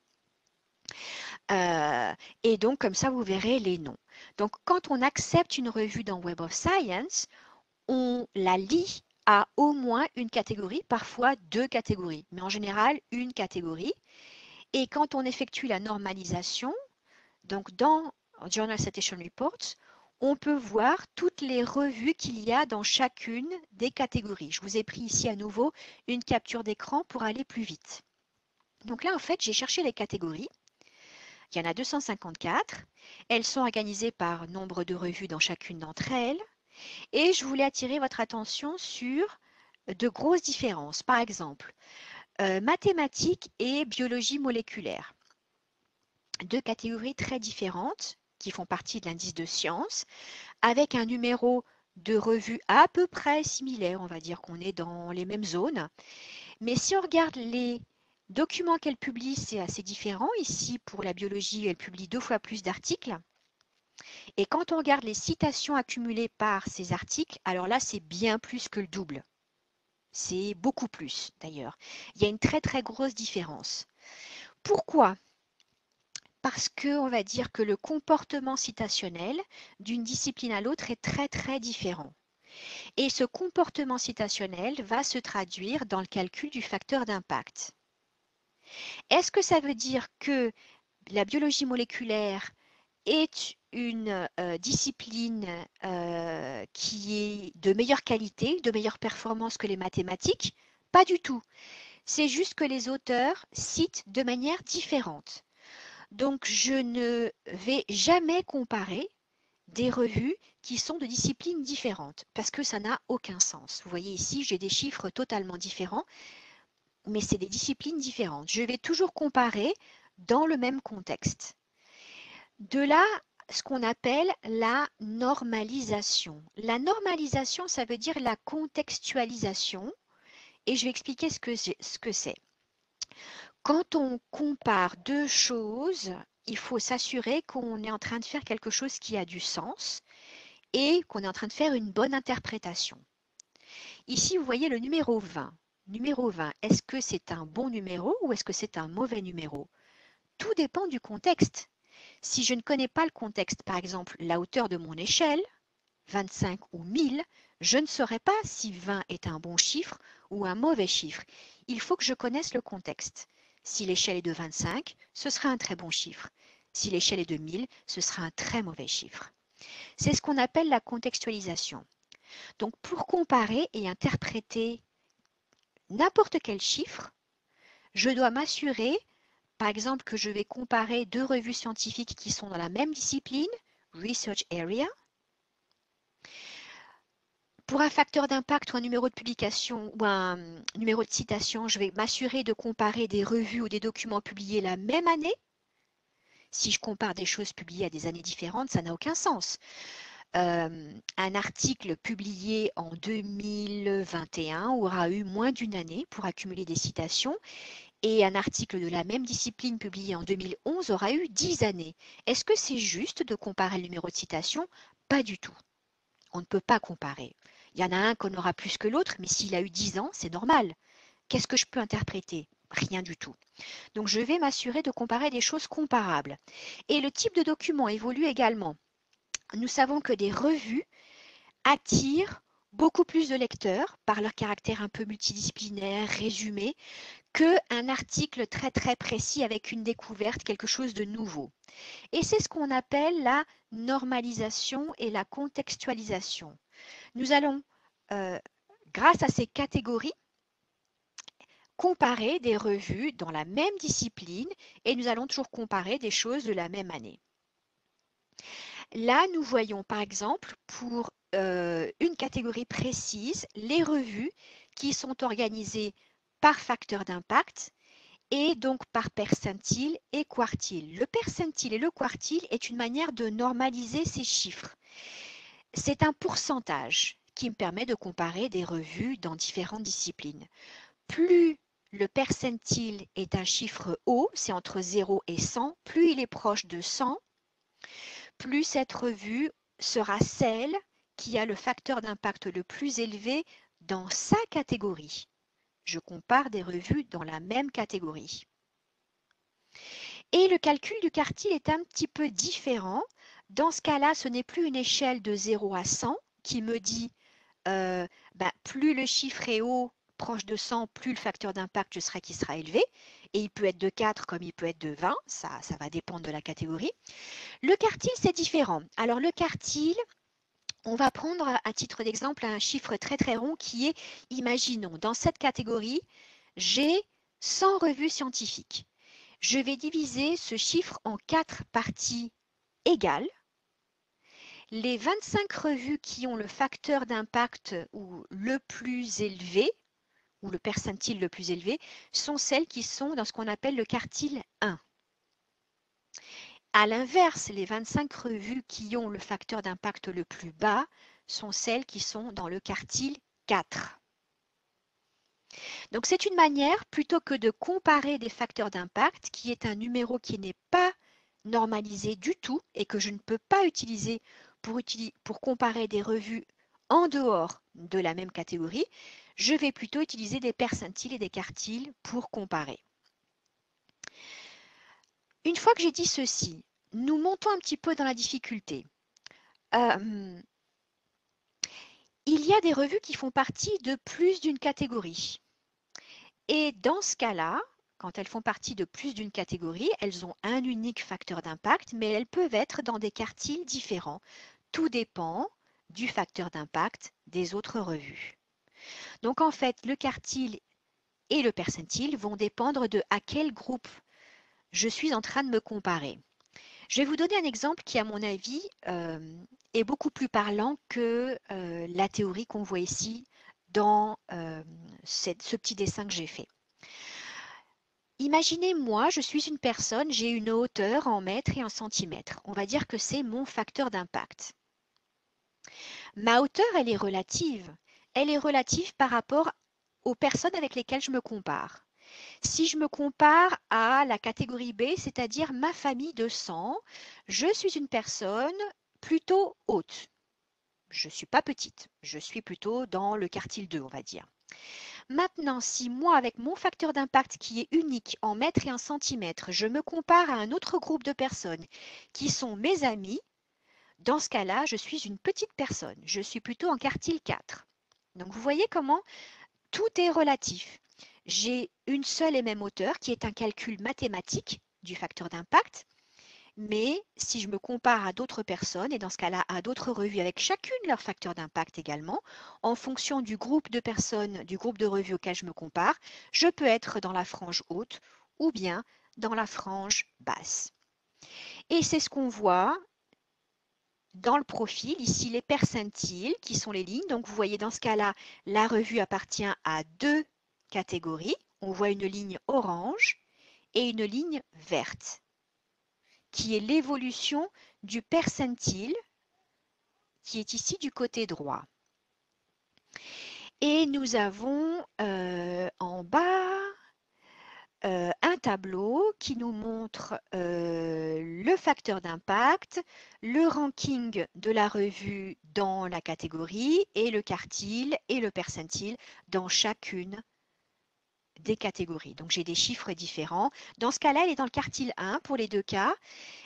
Et donc, comme ça, vous verrez les noms. Donc, quand on accepte une revue dans Web of Science, on la lit à au moins une catégorie, parfois 2 catégories, mais en général, une catégorie. Et quand on effectue la normalisation, donc dans Journal Citation Reports, on peut voir toutes les revues qu'il y a dans chacune des catégories. Je vous ai pris ici à nouveau une capture d'écran pour aller plus vite. Donc là, en fait, j'ai cherché les catégories. Il y en a 254. Elles sont organisées par nombre de revues dans chacune d'entre elles. Et je voulais attirer votre attention sur de grosses différences. Par exemple, mathématiques et biologie moléculaire. 2 catégories très différentes qui font partie de l'indice de science, avec un numéro de revue à peu près similaire. On va dire qu'on est dans les mêmes zones. Mais si on regarde les documents qu'elle publie, c'est assez différent. Ici, pour la biologie, elle publie 2 fois plus d'articles. Et quand on regarde les citations accumulées par ces articles, alors là, c'est bien plus que le double. C'est beaucoup plus, d'ailleurs. Il y a une très, très grosse différence. Pourquoi? Parce qu'on va dire que le comportement citationnel d'une discipline à l'autre est très, très différent. Et ce comportement citationnel va se traduire dans le calcul du facteur d'impact. Est-ce que ça veut dire que la biologie moléculaire est une discipline qui est de meilleure qualité, de meilleure performance que les mathématiques? Pas du tout. C'est juste que les auteurs citent de manière différente. Donc, je ne vais jamais comparer des revues qui sont de disciplines différentes, parce que ça n'a aucun sens. Vous voyez ici, j'ai des chiffres totalement différents, mais c'est des disciplines différentes. Je vais toujours comparer dans le même contexte. De là, ce qu'on appelle la normalisation. La normalisation, ça veut dire la contextualisation, et je vais expliquer ce que c'est. Quand on compare deux choses, il faut s'assurer qu'on est en train de faire quelque chose qui a du sens et qu'on est en train de faire une bonne interprétation. Ici, vous voyez le numéro 20. Numéro 20, est-ce que c'est un bon numéro ou est-ce que c'est un mauvais numéro? Tout dépend du contexte. Si je ne connais pas le contexte, par exemple la hauteur de mon échelle, 25 ou 1000, je ne saurais pas si 20 est un bon chiffre ou un mauvais chiffre. Il faut que je connaisse le contexte. Si l'échelle est de 25, ce sera un très bon chiffre. Si l'échelle est de 1000, ce sera un très mauvais chiffre. C'est ce qu'on appelle la contextualisation. Donc pour comparer et interpréter n'importe quel chiffre, je dois m'assurer, par exemple, que je vais comparer deux revues scientifiques qui sont dans la même discipline, Research Area. Pour un facteur d'impact ou un numéro de publication ou un numéro de citation, je vais m'assurer de comparer des revues ou des documents publiés la même année. Si je compare des choses publiées à des années différentes, ça n'a aucun sens. Un article publié en 2021 aura eu moins d'une année pour accumuler des citations et un article de la même discipline publié en 2011 aura eu 10 années. Est-ce que c'est juste de comparer le numéro de citation? Pas du tout. On ne peut pas comparer. Il y en a un qu'on aura plus que l'autre, mais s'il a eu 10 ans, c'est normal. Qu'est-ce que je peux interpréter? Rien du tout. Donc je vais m'assurer de comparer des choses comparables. Et le type de document évolue également. Nous savons que des revues attirent beaucoup plus de lecteurs par leur caractère un peu multidisciplinaire, résumé, qu'un article très très précis avec une découverte, quelque chose de nouveau. Et c'est ce qu'on appelle la normalisation et la contextualisation. Nous allons, grâce à ces catégories, comparer des revues dans la même discipline et nous allons toujours comparer des choses de la même année. Là, nous voyons par exemple pour une catégorie précise les revues qui sont organisées par facteur d'impact et donc par percentile et quartile. Le percentile et le quartile est une manière de normaliser ces chiffres. C'est un pourcentage qui me permet de comparer des revues dans différentes disciplines. Plus le percentile est un chiffre haut, c'est entre 0 et 100, plus il est proche de 100, plus cette revue sera celle qui a le facteur d'impact le plus élevé dans sa catégorie. Je compare des revues dans la même catégorie. Et le calcul du quartile est un petit peu différent. Dans ce cas-là, ce n'est plus une échelle de 0 à 100 qui me dit plus le chiffre est haut, proche de 100, plus le facteur d'impact qui sera élevé. Et il peut être de 4 comme il peut être de 20, ça va dépendre de la catégorie. Le quartile, c'est différent. Alors le quartile, on va prendre à titre d'exemple un chiffre très très rond qui est, imaginons, dans cette catégorie, j'ai 100 revues scientifiques. Je vais diviser ce chiffre en 4 parties égales. Les 25 revues qui ont le facteur d'impact ou le plus élevé, ou le percentile le plus élevé, sont celles qui sont dans ce qu'on appelle le quartile 1. À l'inverse, les 25 revues qui ont le facteur d'impact le plus bas sont celles qui sont dans le quartile 4. Donc c'est une manière, plutôt que de comparer des facteurs d'impact, qui est un numéro qui n'est pas normalisé du tout et que je ne peux pas utiliser pour comparer des revues en dehors de la même catégorie, je vais plutôt utiliser des percentiles et des quartiles pour comparer. Une fois que j'ai dit ceci, nous montons un petit peu dans la difficulté. Il y a des revues qui font partie de plus d'une catégorie. Et dans ce cas-là, quand elles font partie de plus d'une catégorie, elles ont un unique facteur d'impact, mais elles peuvent être dans des quartiles différents. Tout dépend du facteur d'impact des autres revues. Donc en fait, le quartile et le percentile vont dépendre de à quel groupe je suis en train de me comparer. Je vais vous donner un exemple qui, à mon avis, est beaucoup plus parlant que la théorie qu'on voit ici dans ce petit dessin que j'ai fait. Imaginez, moi, je suis une personne, j'ai une hauteur en mètres et en centimètres. On va dire que c'est mon facteur d'impact. Ma hauteur, elle est relative. Elle est relative par rapport aux personnes avec lesquelles je me compare. Si je me compare à la catégorie B, c'est-à-dire ma famille de sang, je suis une personne plutôt haute. Je ne suis pas petite, je suis plutôt dans le quartile 2, on va dire. Maintenant, si moi, avec mon facteur d'impact qui est unique en mètres et en centimètres, je me compare à un autre groupe de personnes qui sont mes amis, dans ce cas-là, je suis une petite personne. Je suis plutôt en quartile 4. Donc, vous voyez comment tout est relatif. J'ai une seule et même hauteur qui est un calcul mathématique du facteur d'impact, mais si je me compare à d'autres personnes, et dans ce cas-là à d'autres revues avec chacune leur facteur d'impact également, en fonction du groupe de personnes, du groupe de revues auquel je me compare, je peux être dans la frange haute ou bien dans la frange basse. Et c'est ce qu'on voit dans le profil, ici les percentiles qui sont les lignes. Donc vous voyez dans ce cas-là, la revue appartient à deux catégories. On voit une ligne orange et une ligne verte, qui est l'évolution du percentile qui est ici du côté droit. Et nous avons en bas un tableau qui nous montre le facteur d'impact, le ranking de la revue dans la catégorie et le quartile et le percentile dans chacune des catégories. Donc j'ai des chiffres différents. Dans ce cas-là, elle est dans le quartile 1 pour les deux cas.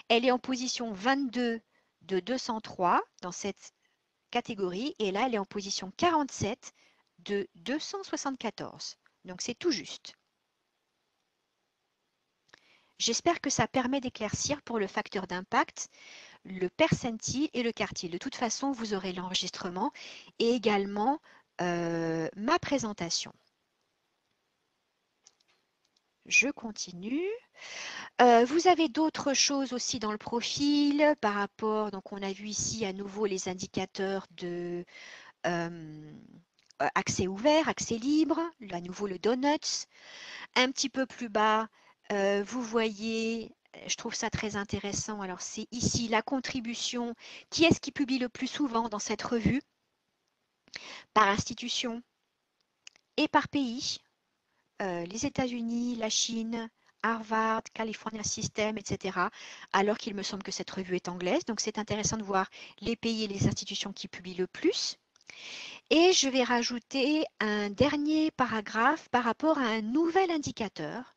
Elle est en position 22 de 203 dans cette catégorie et là, elle est en position 47 de 274. Donc c'est tout juste. J'espère que ça permet d'éclaircir pour le facteur d'impact, le percentile et le quartile. De toute façon, vous aurez l'enregistrement et également ma présentation. Je continue. Vous avez d'autres choses aussi dans le profil par rapport, donc on a vu ici à nouveau les indicateurs de accès ouvert, accès libre, à nouveau le donuts. Un petit peu plus bas, vous voyez, je trouve ça très intéressant, alors c'est ici la contribution. Qui est-ce qui publie le plus souvent dans cette revue? Par institution et par pays. Les États-Unis, la Chine, Harvard, California System, etc. Alors qu'il me semble que cette revue est anglaise. Donc c'est intéressant de voir les pays et les institutions qui publient le plus. Et je vais rajouter un dernier paragraphe par rapport à un nouvel indicateur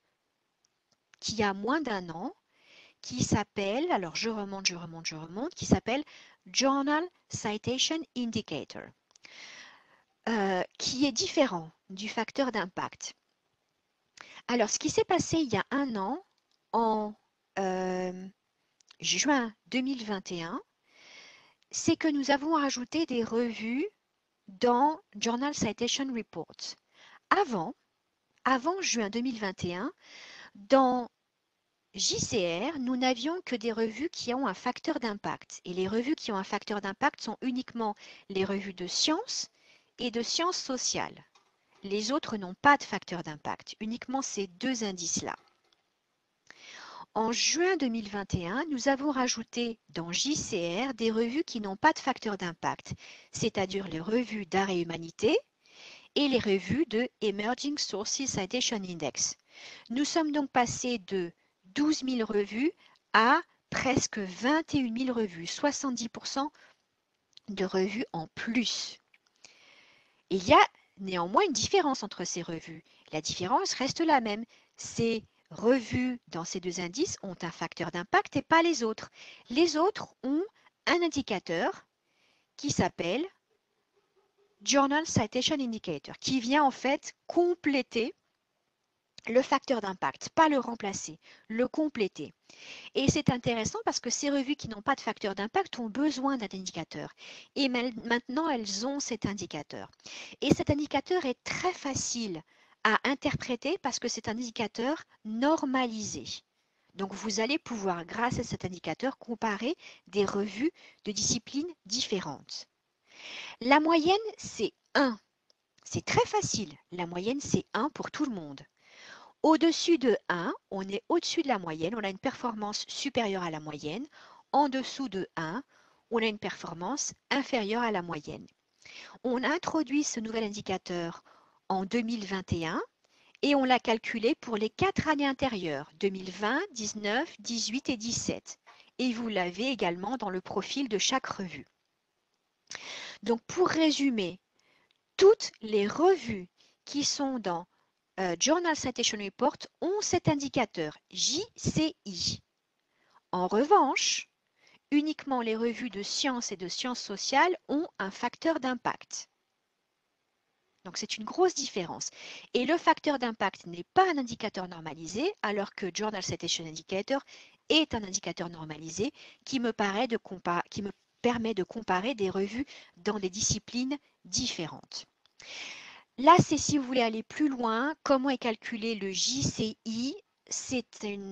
qui a moins d'un an, qui s'appelle, alors je remonte, qui s'appelle Journal Citation Indicator, qui est différent du facteur d'impact. Alors, ce qui s'est passé il y a un an, en juin 2021, c'est que nous avons rajouté des revues dans Journal Citation Reports. Avant juin 2021, dans JCR, nous n'avions que des revues qui ont un facteur d'impact. Et les revues qui ont un facteur d'impact sont uniquement les revues de sciences et de sciences sociales. Les autres n'ont pas de facteur d'impact, uniquement ces deux indices-là. En juin 2021, nous avons rajouté dans JCR des revues qui n'ont pas de facteur d'impact, c'est-à-dire les revues d'art et humanité et les revues de Emerging Sources Citation Index. Nous sommes donc passés de 12 000 revues à presque 21 000 revues, 70% de revues en plus. Il y a néanmoins une différence entre ces revues. La différence reste la même. Ces revues dans ces deux indices ont un facteur d'impact et pas les autres. Les autres ont un indicateur qui s'appelle Journal Citation Indicator, qui vient en fait compléter le facteur d'impact, pas le remplacer, le compléter. Et c'est intéressant parce que ces revues qui n'ont pas de facteur d'impact ont besoin d'un indicateur. Et maintenant, elles ont cet indicateur. Et cet indicateur est très facile à interpréter parce que c'est un indicateur normalisé. Donc, vous allez pouvoir, grâce à cet indicateur, comparer des revues de disciplines différentes. La moyenne, c'est 1. C'est très facile. La moyenne, c'est 1 pour tout le monde. Au-dessus de 1, on est au-dessus de la moyenne, on a une performance supérieure à la moyenne. En dessous de 1, on a une performance inférieure à la moyenne. On a introduit ce nouvel indicateur en 2021 et on l'a calculé pour les 4 années antérieures, 2020, 19, 18 et 17. Et vous l'avez également dans le profil de chaque revue. Donc pour résumer, toutes les revues qui sont dans Journal Citation Report ont cet indicateur JCI. En revanche, uniquement les revues de sciences et de sciences sociales ont un facteur d'impact. Donc c'est une grosse différence. Et le facteur d'impact n'est pas un indicateur normalisé, alors que Journal Citation Indicator est un indicateur normalisé qui me permet de comparer des revues dans des disciplines différentes. Là, c'est si vous voulez aller plus loin, comment est calculé le JCI. C'est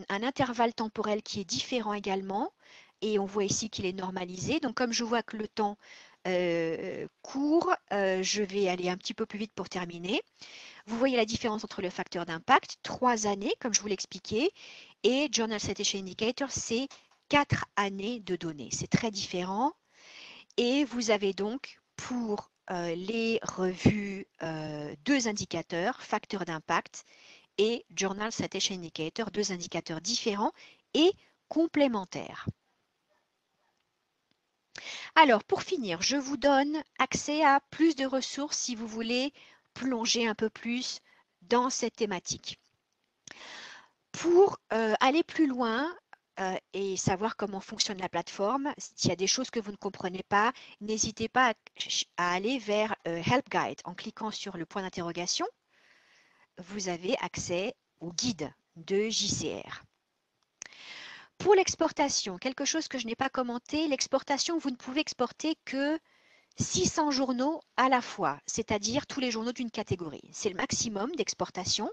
un intervalle temporel qui est différent également. Et on voit ici qu'il est normalisé. Donc, comme je vois que le temps court, je vais aller un petit peu plus vite pour terminer. Vous voyez la différence entre le facteur d'impact, 3 années, comme je vous l'expliquais, et Journal Citation Indicator, c'est 4 années de données. C'est très différent. Et vous avez donc pour les revues 2 indicateurs, facteur d'impact et Journal Citation Indicator, 2 indicateurs différents et complémentaires. Alors, pour finir, je vous donne accès à plus de ressources si vous voulez plonger un peu plus dans cette thématique. Pour aller plus loin et savoir comment fonctionne la plateforme, s'il y a des choses que vous ne comprenez pas, n'hésitez pas à aller vers Help Guide. En cliquant sur le point d'interrogation, vous avez accès au guide de JCR. Pour l'exportation, quelque chose que je n'ai pas commenté, l'exportation, vous ne pouvez exporter que 600 journaux à la fois, c'est-à-dire tous les journaux d'une catégorie. C'est le maximum d'exportation.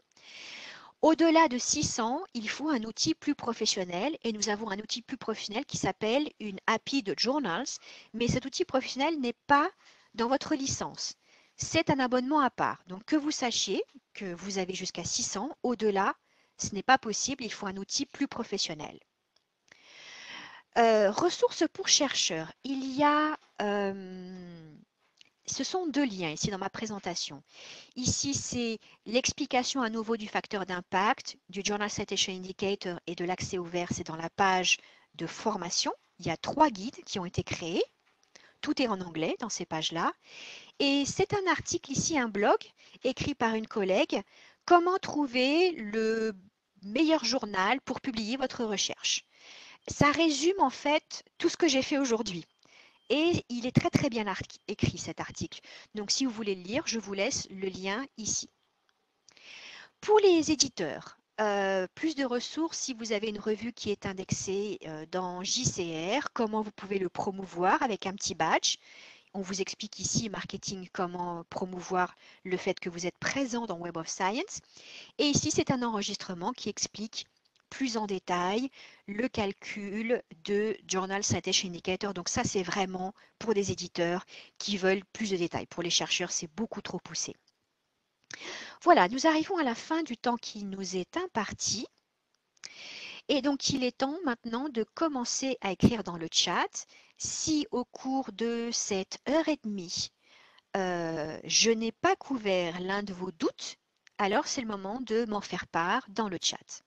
Au-delà de 600, il faut un outil plus professionnel et nous avons un outil plus professionnel qui s'appelle une API de Journals, mais cet outil professionnel n'est pas dans votre licence. C'est un abonnement à part. Donc que vous sachiez que vous avez jusqu'à 600, au-delà, ce n'est pas possible, il faut un outil plus professionnel. Ressources pour chercheurs. Il y a, ce sont 2 liens ici dans ma présentation. Ici, c'est l'explication à nouveau du facteur d'impact, du Journal Citation Indicator et de l'accès ouvert. C'est dans la page de formation. Il y a 3 guides qui ont été créés. Tout est en anglais dans ces pages-là. Et c'est un article ici, un blog écrit par une collègue. Comment trouver le meilleur journal pour publier votre recherche? Ça résume en fait tout ce que j'ai fait aujourd'hui. Et il est très très bien écrit cet article. Donc si vous voulez le lire, je vous laisse le lien ici. Pour les éditeurs, plus de ressources si vous avez une revue qui est indexée dans JCR, comment vous pouvez le promouvoir avec un petit badge. On vous explique ici, marketing, comment promouvoir le fait que vous êtes présent dans Web of Science. Et ici, c'est un enregistrement qui explique plus en détail le calcul de Journal Citation Indicator. Donc ça, c'est vraiment pour des éditeurs qui veulent plus de détails. Pour les chercheurs, c'est beaucoup trop poussé. Voilà, nous arrivons à la fin du temps qui nous est imparti. Et donc, il est temps maintenant de commencer à écrire dans le chat. Si au cours de cette heure et demie, je n'ai pas couvert l'un de vos doutes, alors c'est le moment de m'en faire part dans le chat.